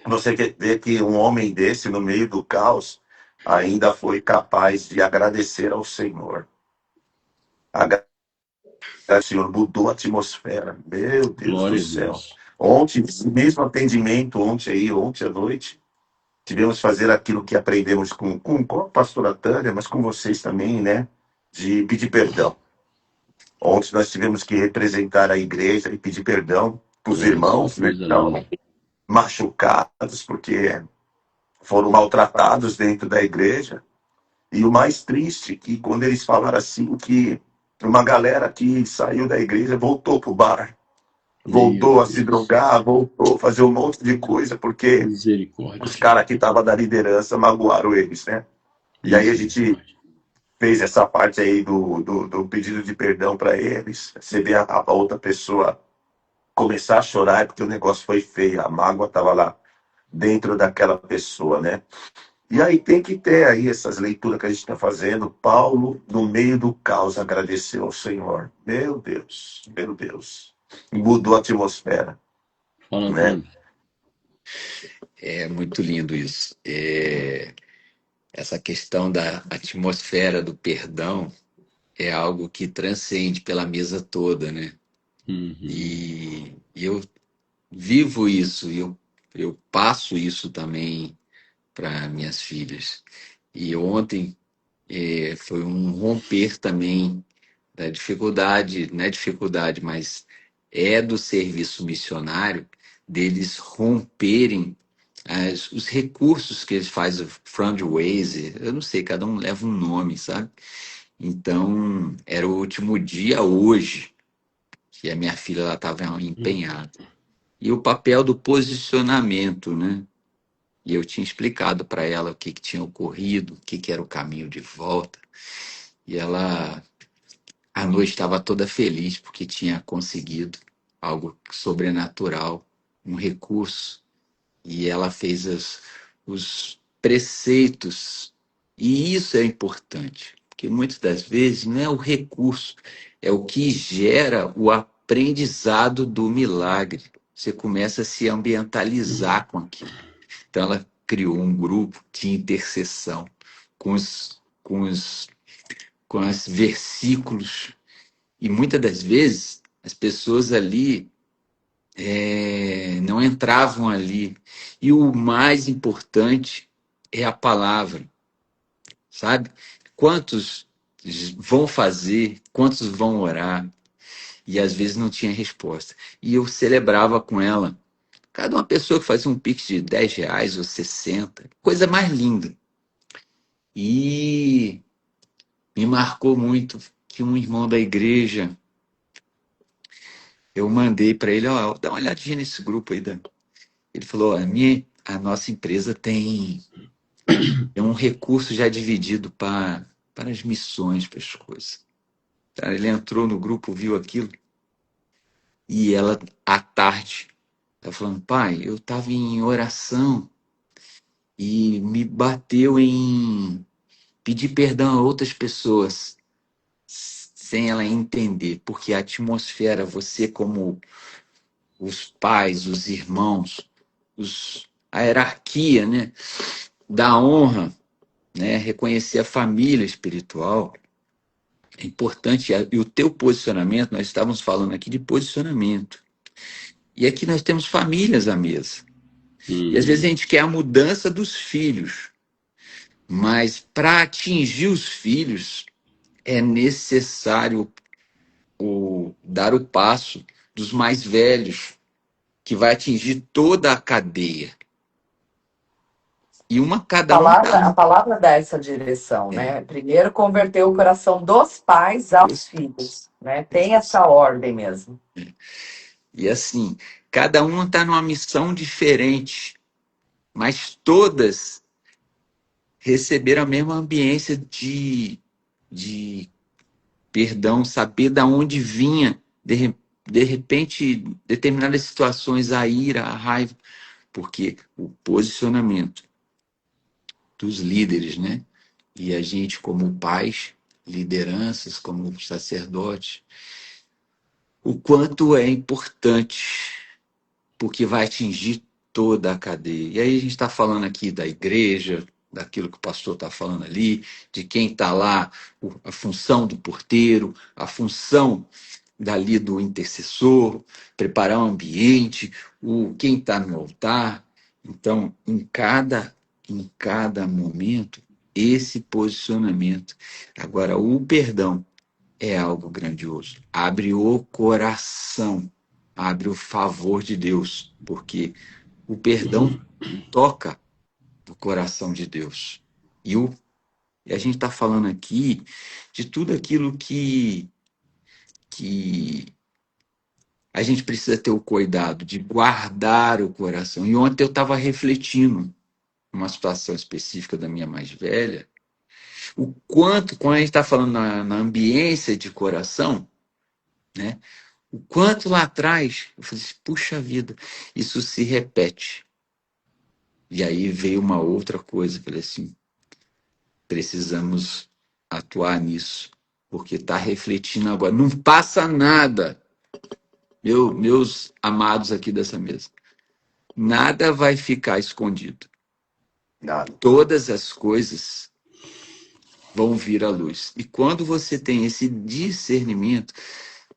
você vê que um homem desse, no meio do caos, ainda foi capaz de agradecer ao Senhor. O Senhor mudou a atmosfera. Meu Deus
Glória
do céu.
Deus.
Ontem, mesmo atendimento, ontem à noite, tivemos fazer aquilo que aprendemos com a pastora Tânia, mas com vocês também, né? De pedir perdão. Ontem nós tivemos que representar a igreja e pedir perdão para os irmãos, né? Então, machucados, porque foram maltratados dentro da igreja. E o mais triste, que quando eles falaram assim, que uma galera que saiu da igreja voltou pro bar, voltou a se drogar, voltou a fazer um monte de coisa, porque os caras que estavam da liderança magoaram eles, né? E aí a gente fez essa parte aí do pedido de perdão para eles. Você vê a outra pessoa começar a chorar, porque o negócio foi feio, a mágoa estava lá dentro daquela pessoa, né? E aí tem que ter aí essas leituras que a gente está fazendo. Paulo, no meio do caos, agradeceu ao Senhor. Meu Deus, meu Deus. Mudou a atmosfera. Né?
É muito lindo isso. Essa questão da atmosfera do perdão é algo que transcende pela mesa toda, né? E eu vivo isso, eu passo isso também para minhas filhas. E ontem foi um romper também da dificuldade, não é dificuldade, mas é do serviço missionário deles romperem os recursos que eles fazem, o fundraiser, eu não sei, cada um leva um nome, sabe? Então, era o último dia hoje que a minha filha estava empenhada. E o papel do posicionamento, né? E eu tinha explicado para ela o que tinha ocorrido, o que era o caminho de volta. E ela, à noite, estava toda feliz porque tinha conseguido algo sobrenatural, um recurso. E ela fez os preceitos. E isso é importante, porque muitas das vezes não é o recurso, é o que gera o aprendizado do milagre. Você começa a se ambientalizar com aquilo. Então, ela criou um grupo de intercessão com com os versículos. E muitas das vezes as pessoas ali não entravam ali. E o mais importante é a palavra, sabe? Quantos vão fazer, quantos vão orar, e às vezes não tinha resposta. E eu celebrava com ela. Cada uma pessoa que fazia um pix de R$ 10 ou 60, coisa mais linda. E me marcou muito que um irmão da igreja, eu mandei para ele, ó, dá uma olhadinha nesse grupo aí. Ele falou, a nossa empresa tem um recurso já dividido para as missões, para as coisas. Tá? Ele entrou no grupo, viu aquilo, e ela, à tarde, estava falando, pai, eu estava em oração e me bateu em pedir perdão a outras pessoas, sem ela entender, porque a atmosfera, você como os pais, os irmãos, a hierarquia, né, da honra, né, reconhecer a família espiritual, é importante. E o teu posicionamento, nós estávamos falando aqui de posicionamento. E aqui nós temos famílias à mesa. E às vezes a gente quer a mudança dos filhos, mas para atingir os filhos é necessário dar o passo dos mais velhos, que vai atingir toda a cadeia. E cada um
A palavra dá essa direção, né? Primeiro converter o coração dos pais aos filhos, né? Tem essa ordem mesmo.
E assim, cada um está numa missão diferente, mas todas receberam a mesma ambiência de perdão, saber de onde vinha, de repente, determinadas situações, a ira, a raiva, porque o posicionamento dos líderes, né? E a gente, como pais, lideranças, como sacerdotes, o quanto é importante, porque vai atingir toda a cadeia. E aí a gente está falando aqui da igreja, daquilo que o pastor está falando ali, de quem está lá, a função do porteiro, a função dali do intercessor, preparar o ambiente, quem está no altar. Então, em cada momento, esse posicionamento. Agora, o perdão é algo grandioso. Abre o coração, abre o favor de Deus, porque o perdão toca o coração de Deus. E a gente está falando aqui de tudo aquilo que a gente precisa ter o cuidado de guardar o coração. E ontem eu estava refletindo uma situação específica da minha mais velha, o quanto, quando a gente está falando na ambiência de coração, né? O quanto lá atrás, eu falei assim, puxa vida, isso se repete. E aí veio uma outra coisa, eu falei assim, precisamos atuar nisso, porque está refletindo agora. Não passa nada, meus amados aqui dessa mesa. Nada vai ficar escondido.
Nada.
Todas as coisas vão vir à luz. E quando você tem esse discernimento,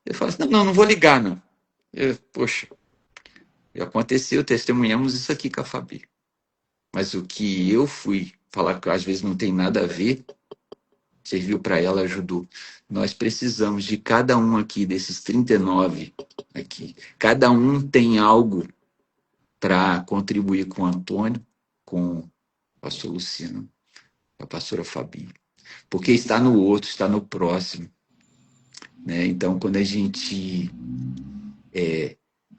eu falo assim, não vou ligar, não. Poxa, aconteceu, testemunhamos isso aqui com a Fabi. Mas o que eu fui falar que às vezes não tem nada a ver, serviu para ela, ajudou. Nós precisamos de cada um aqui, desses 39 aqui. Cada um tem algo para contribuir com o Antônio, com o pastor Luciano, com a pastora Fabi. Porque está no outro, está no próximo. Né? Então, quando a gente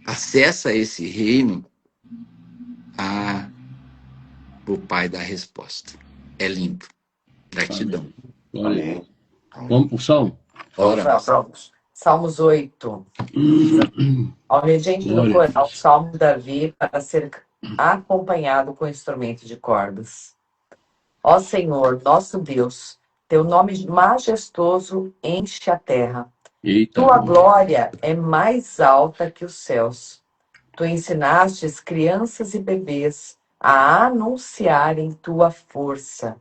acessa esse reino, o Pai dá a resposta. É lindo. Gratidão.
Olha, vamos pro Salmo?
Ora,
Salmos 8. Ao regente do
Glória a
coral,
Deus.
Salmo de Davi, para ser acompanhado com instrumento de cordas. Ó Senhor, nosso Deus, teu nome majestoso enche a terra.
Eita,
Tua glória é mais alta que os céus. Tu ensinastes crianças e bebês a anunciarem tua força.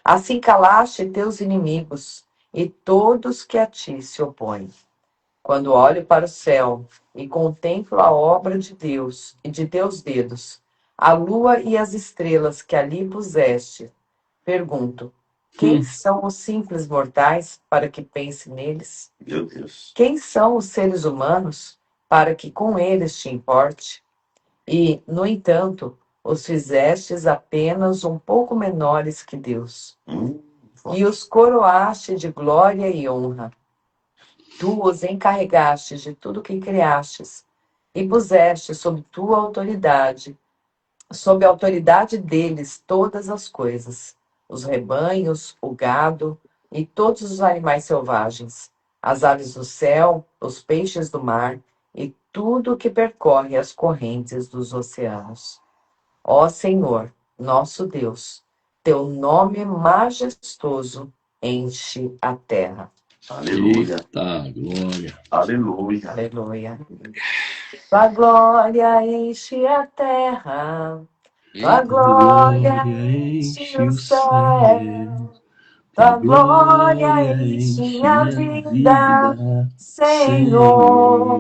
Assim calaste teus inimigos e todos que a ti se opõem. Quando olho para o céu e contemplo a obra de Deus e de teus dedos, a lua e as estrelas que ali puseste, pergunto: quem são os simples mortais para que pense neles?
Meu Deus.
Quem são os seres humanos para que com eles te importe? E, no entanto, os fizestes apenas um pouco menores que Deus. E os coroaste de glória e honra. Tu os encarregaste de tudo que criastes, e puseste sob tua autoridade, sob a autoridade deles todas as coisas, os rebanhos, o gado e todos os animais selvagens, as aves do céu, os peixes do mar e tudo que percorre as correntes dos oceanos. Ó Senhor, nosso Deus, teu nome majestoso enche a terra.
Aleluia.
Eita, glória.
Aleluia.
Aleluia. Tua glória enche a terra, tua glória enche o céu, tua glória enche a vida, Senhor.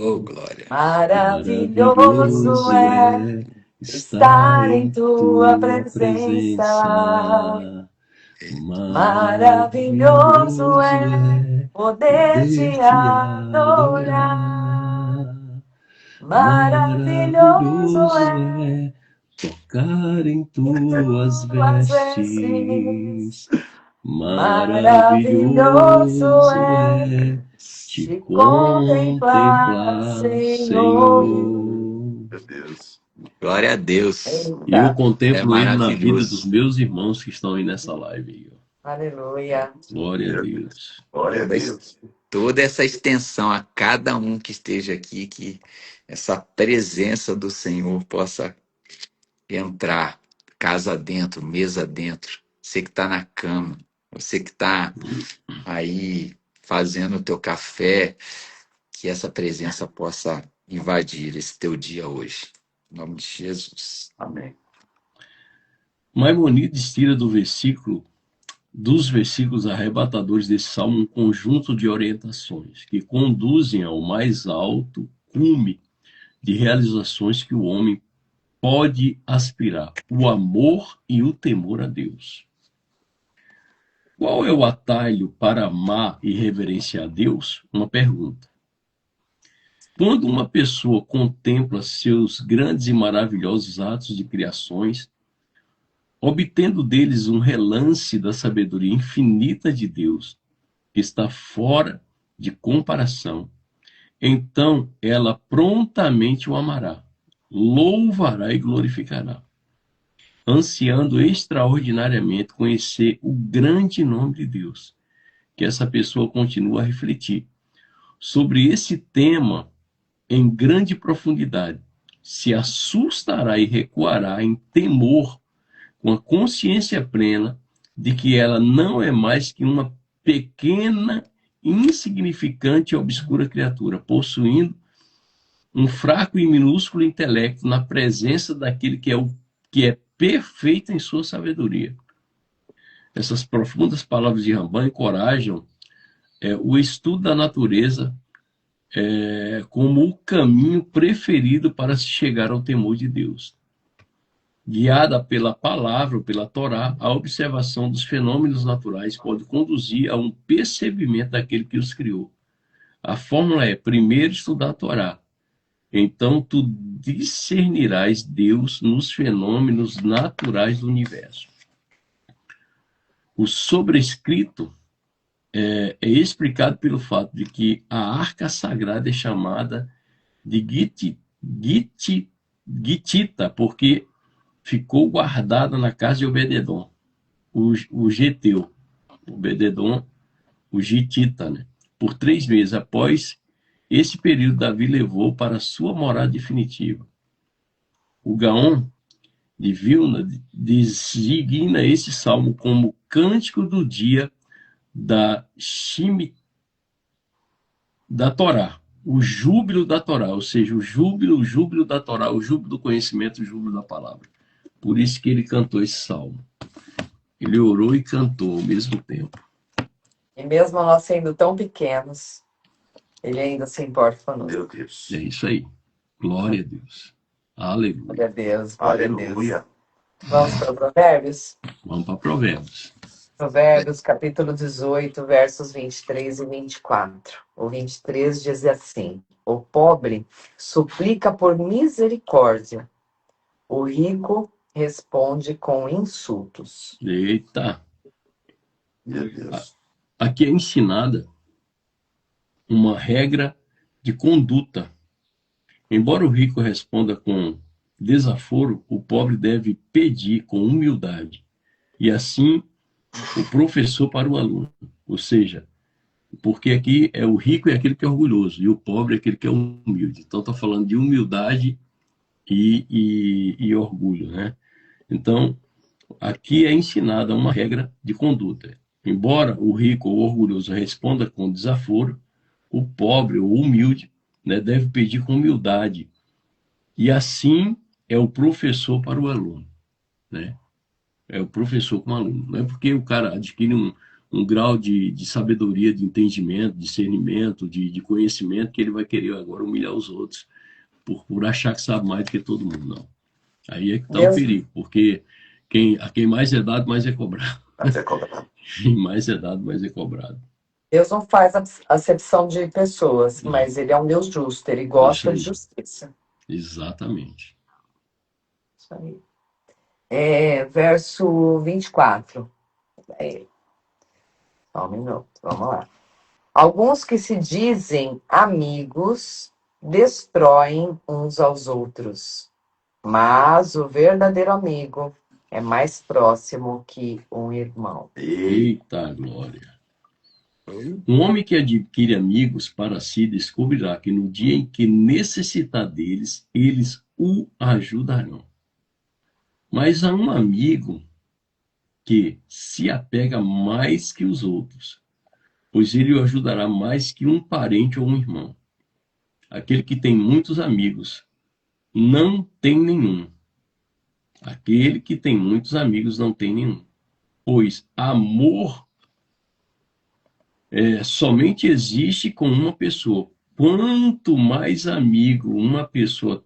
oh glória.
Maravilhoso é estar em tua presença. Maravilhoso é poder te adorar. Maravilhoso é
tocar em tuas vestes.
Maravilhoso
é
te contemplar, Senhor.
Meu Deus.
Glória a Deus.
E eu
Eita,
contemplo
É
ele na vida
maravilhoso.
dos meus irmãos que estão aí nessa live. Aí, ó.
aleluia.
Glória a Deus.
Glória a Deus.
Toda essa extensão a cada um que esteja aqui, que essa presença do Senhor possa entrar casa dentro, mesa dentro. Você que está na cama, você que está aí fazendo o teu café, que essa presença possa invadir esse teu dia hoje. Em nome de Jesus.
Amém.
Maimonides tira dos versículos arrebatadores desse salmo um conjunto de orientações que conduzem ao mais alto cume de realizações que o homem pode aspirar: o amor e o temor a Deus. Qual é o atalho para amar e reverenciar a Deus? Uma pergunta. Quando uma pessoa contempla seus grandes e maravilhosos atos de criações, obtendo deles um relance da sabedoria infinita de Deus, que está fora de comparação, então ela prontamente o amará, louvará e glorificará, ansiando extraordinariamente conhecer o grande nome de Deus, que essa pessoa continua a refletir sobre esse tema em grande profundidade, se assustará e recuará em temor, com a consciência plena de que ela não é mais que uma pequena, insignificante e obscura criatura, possuindo um fraco e minúsculo intelecto na presença daquele que é perfeito em sua sabedoria. Essas profundas palavras de Rambam encorajam o estudo da natureza como o caminho preferido para se chegar ao temor de Deus. guiada pela palavra ou pela Torá, a observação dos fenômenos naturais pode conduzir a um percebimento daquele que os criou. A fórmula é: primeiro estudar a Torá, então tu discernirás Deus nos fenômenos naturais do universo. O sobrescrito é explicado pelo fato de que a arca sagrada é chamada de Gitita, porque ficou guardada na casa de Obededom, o geteu, Obededom, o gitita, né? Por 3 meses. Após esse período, Davi levou para sua morada definitiva. O Gaon de Vilna designa esse salmo como cântico do dia da Torá, o júbilo da Torá, ou seja, o júbilo da Torá, o júbilo do conhecimento, o júbilo da palavra. Por isso que ele cantou esse salmo. Ele orou e cantou ao mesmo tempo.
E mesmo nós sendo tão pequenos, ele ainda se importa conosco.
Meu Deus.
É isso aí. Glória a Deus. Aleluia.
Glória a Deus, glória a Deus.
Aleluia.
Vamos para Provérbios?
Vamos para Provérbios.
Provérbios, capítulo 18, versos 23 e 24. O 23 diz assim: o pobre suplica por misericórdia, o rico responde com insultos.
Eita.
Meu Deus.
Aqui é ensinada uma regra de conduta. Embora o rico responda com desaforo, o pobre deve pedir com humildade. E assim, o professor para o aluno. Ou seja, porque aqui é o rico é aquele que é orgulhoso e o pobre é aquele que é humilde. Então, está falando de humildade e orgulho, né? Então, aqui é ensinada uma regra de conduta. Embora o rico ou orgulhoso responda com desaforo, o pobre ou humilde, né, deve pedir com humildade. E assim é o professor para o aluno, né? É o professor com o aluno. Não é porque o cara adquire um grau de sabedoria, de entendimento, discernimento, de conhecimento, que ele vai querer agora humilhar os outros por achar que sabe mais do que todo mundo, não. Aí é que está o perigo, porque a quem mais é dado, mais é cobrado.
Até cobrar.
Quem mais é dado, mais é cobrado.
Deus não faz acepção de pessoas,
Não.
mas ele é um Deus justo, ele gosta de justiça.
Exatamente.
Isso aí. Verso 24. Só um minuto, vamos lá. Alguns que se dizem amigos destroem uns aos outros, mas o verdadeiro amigo é mais próximo que um irmão.
Eita glória! Um homem que adquire amigos para si descobrirá que no dia em que necessitar deles, eles o ajudarão. Mas há um amigo que se apega mais que os outros, pois ele o ajudará mais que um parente ou um irmão. Aquele que tem muitos amigos não tem nenhum. Aquele que tem muitos amigos não tem nenhum. Pois amor somente existe com uma pessoa. Quanto mais amigos uma pessoa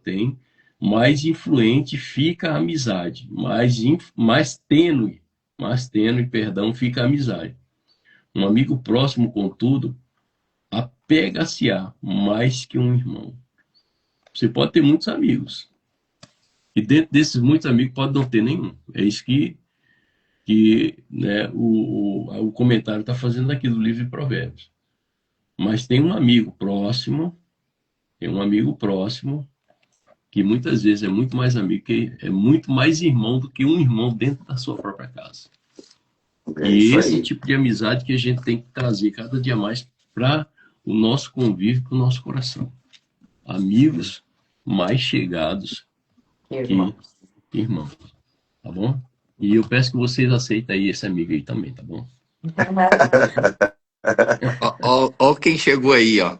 tem, mais influente fica a amizade, mais tênue, fica a amizade. Um amigo próximo, contudo, apega-se-á mais que um irmão. Você pode ter muitos amigos, e dentro desses muitos amigos pode não ter nenhum. É isso que né, o comentário está fazendo aqui do livro de Provérbios. Mas tem um amigo próximo, que muitas vezes é muito mais amigo, que é muito mais irmão do que um irmão dentro da sua própria casa. E esse tipo de amizade que a gente tem que trazer cada dia mais para o nosso convívio, para o nosso coração. Amigos mais chegados que irmãos. Tá bom? E eu peço que vocês aceitem aí esse amigo aí também, tá bom?
Ó quem chegou aí, ó.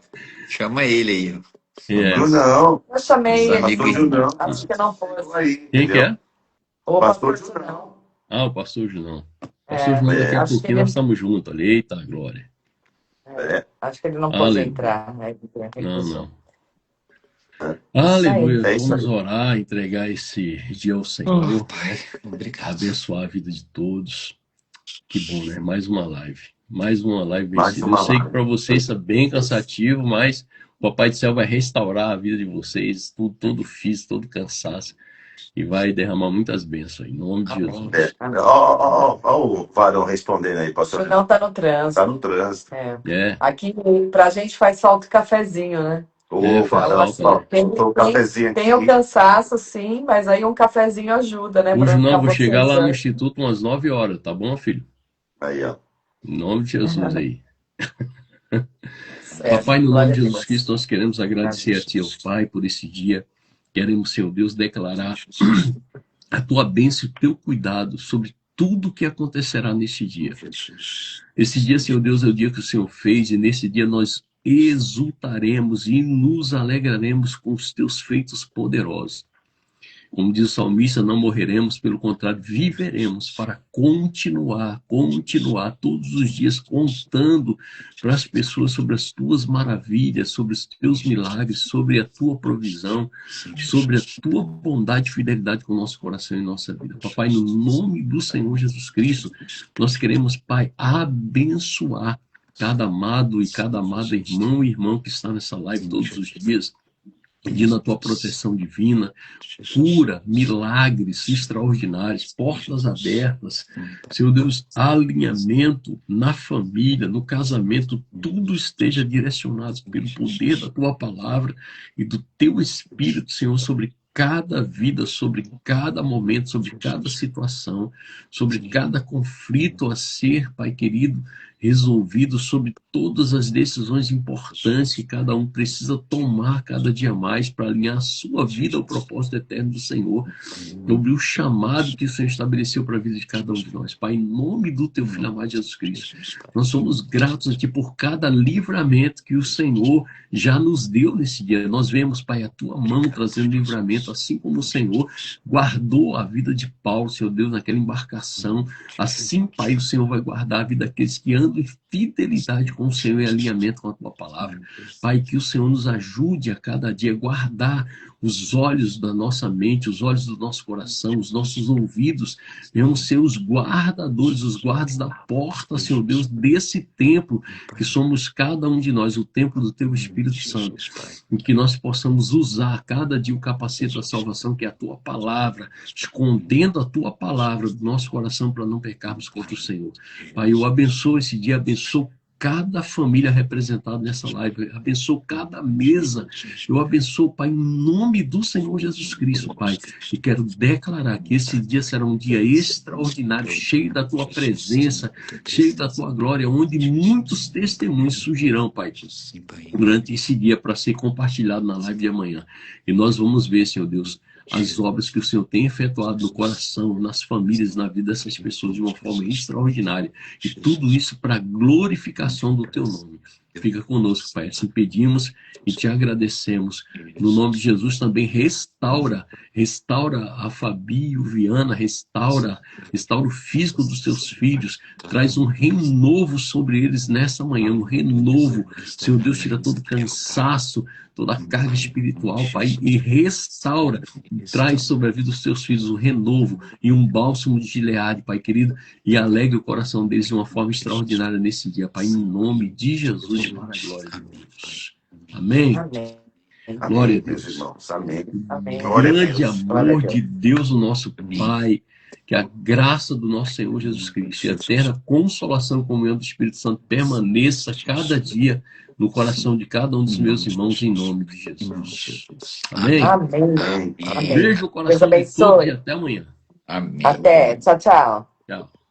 Chama ele aí, ó.
Não.
Eu chamei
Os
ele,
amigos.
acho que não foi.
Quem que é?
O pastor Junão.
Ah, o pastor Junão. Pastor Junão, daqui a pouquinho nós estamos juntos ali. Eita, glória.
Acho que ele não pode entrar. Né?
Não. Aleluia.
É isso
Vamos
aí.
orar, entregar esse dia ao
Hum.
Senhor,
Pai, obrigado.
abençoar a vida de todos. Que bom, né? Mais uma live. Mais uma live
Mais
vencida. Eu
uma
sei que
live.
para vocês está bem cansativo, mas o Papai do Céu vai restaurar a vida de vocês, tudo, todo físico, todo cansaço, e vai derramar muitas bênçãos em nome de
Amém.
Jesus.
Ó, o Varão respondendo aí,
O
pastor.
Não tá no
Tá
trânsito.
no trânsito.
É,
Aqui, pra gente faz falta o cafezinho, né?
Ô,
faz
Então,
Varão,
assim,
falta, né?
faltou um cafezinho
tem o
aqui.
cansaço, sim, mas aí um cafezinho ajuda, né? Pra
Hoje
não
não,
ficar
vou chegar lá no
bocejando.
Instituto umas 9 horas, tá bom, filho?
Aí, ó.
Em nome de Jesus aí.
Certo.
Papai, no
Glória
nome
a
de Jesus
Deus.
Cristo, nós queremos agradecer a Ti, ao Pai, por esse dia. Queremos, Senhor Deus, declarar a Tua bênção e o Teu cuidado sobre tudo que acontecerá neste dia. Esse dia, Senhor Deus, é o dia que o Senhor fez, e nesse dia nós exultaremos e nos alegraremos com os Teus feitos poderosos. Como diz o salmista, não morreremos, pelo contrário, viveremos para continuar todos os dias contando para as pessoas sobre as tuas maravilhas, sobre os teus milagres, sobre a tua provisão, sobre a tua bondade e fidelidade com o nosso coração e nossa vida. Papai, no nome do Senhor Jesus Cristo, nós queremos, Pai, abençoar cada amado e cada amada irmão e irmã que está nessa live todos os dias, pedindo a tua proteção divina, cura, milagres extraordinários, portas abertas, Senhor Deus, alinhamento na família, no casamento, tudo esteja direcionado pelo poder da tua palavra e do teu Espírito, Senhor, sobre cada vida, sobre cada momento, sobre cada situação, sobre cada conflito a ser, Pai querido, resolvido, sobre todas as decisões importantes que cada um precisa tomar cada dia mais para alinhar a sua vida ao propósito eterno do Senhor, sobre o chamado que o Senhor estabeleceu para a vida de cada um de nós. Pai, em nome do teu Filho amado Jesus Cristo, nós somos gratos a Ti por cada livramento que o Senhor já nos deu nesse dia. Nós vemos, Pai, a Tua mão trazendo livramento, assim como o Senhor guardou a vida de Paulo, Senhor Deus, naquela embarcação. Assim, Pai, o Senhor vai guardar a vida daqueles que andam em fidelidade com o Senhor e alinhamento com a Tua palavra. Pai, que o Senhor nos ajude a cada dia a guardar os olhos da nossa mente, os olhos do nosso coração, os nossos ouvidos, venham ser os guardadores, os guardas da porta, Senhor Deus, desse templo que somos cada um de nós, o templo do Teu Espírito Santo, em que nós possamos usar cada dia o capacete da salvação, que é a Tua palavra, escondendo a Tua palavra do nosso coração para não pecarmos contra o Senhor. Pai, eu abençoo esse dia, abençoo cada família representada nessa live, abençoo cada mesa, eu abençoo, Pai, em nome do Senhor Jesus Cristo, Pai, e quero declarar que esse dia será um dia extraordinário, cheio da Tua presença, cheio da Tua glória, onde muitos testemunhos surgirão, Pai, durante esse dia para ser compartilhado na live de amanhã, e nós vamos ver, Senhor Deus, as obras que o Senhor tem efetuado no coração, nas famílias, na vida dessas pessoas de uma forma extraordinária. E tudo isso para a glorificação do Teu nome. Fica conosco, Pai. Assim pedimos e Te agradecemos. No nome de Jesus também restaura a Fabi e o Viana, restaura o físico dos Teus filhos, traz um renovo sobre eles nessa manhã, um renovo. Senhor Deus, tira todo cansaço, toda a carga espiritual, Pai, e restaura, traz sobre a vida dos Teus filhos um renovo e um bálsamo de Gileade, Pai querido, e alegre o coração deles de uma forma extraordinária nesse dia, Pai, em nome de Jesus, para a glória de Deus. Amém.
Amém.
Amém,
Glória a
meus
Deus.
irmãos. Amém.
Amém.
Glória a
Grande
Deus.
amor de Deus, o nosso Pai, que a graça do nosso Senhor Jesus Cristo e a eterna consolação e comunhão do Espírito Santo permaneça cada dia no coração de cada um dos meus irmãos, em nome de Jesus. Amém?
Amém.
Amém.
Amém.
Beijo no
Deus
coração de todos
abençoe.
e até amanhã.
Amém.
Até. Tchau, tchau.
Tchau.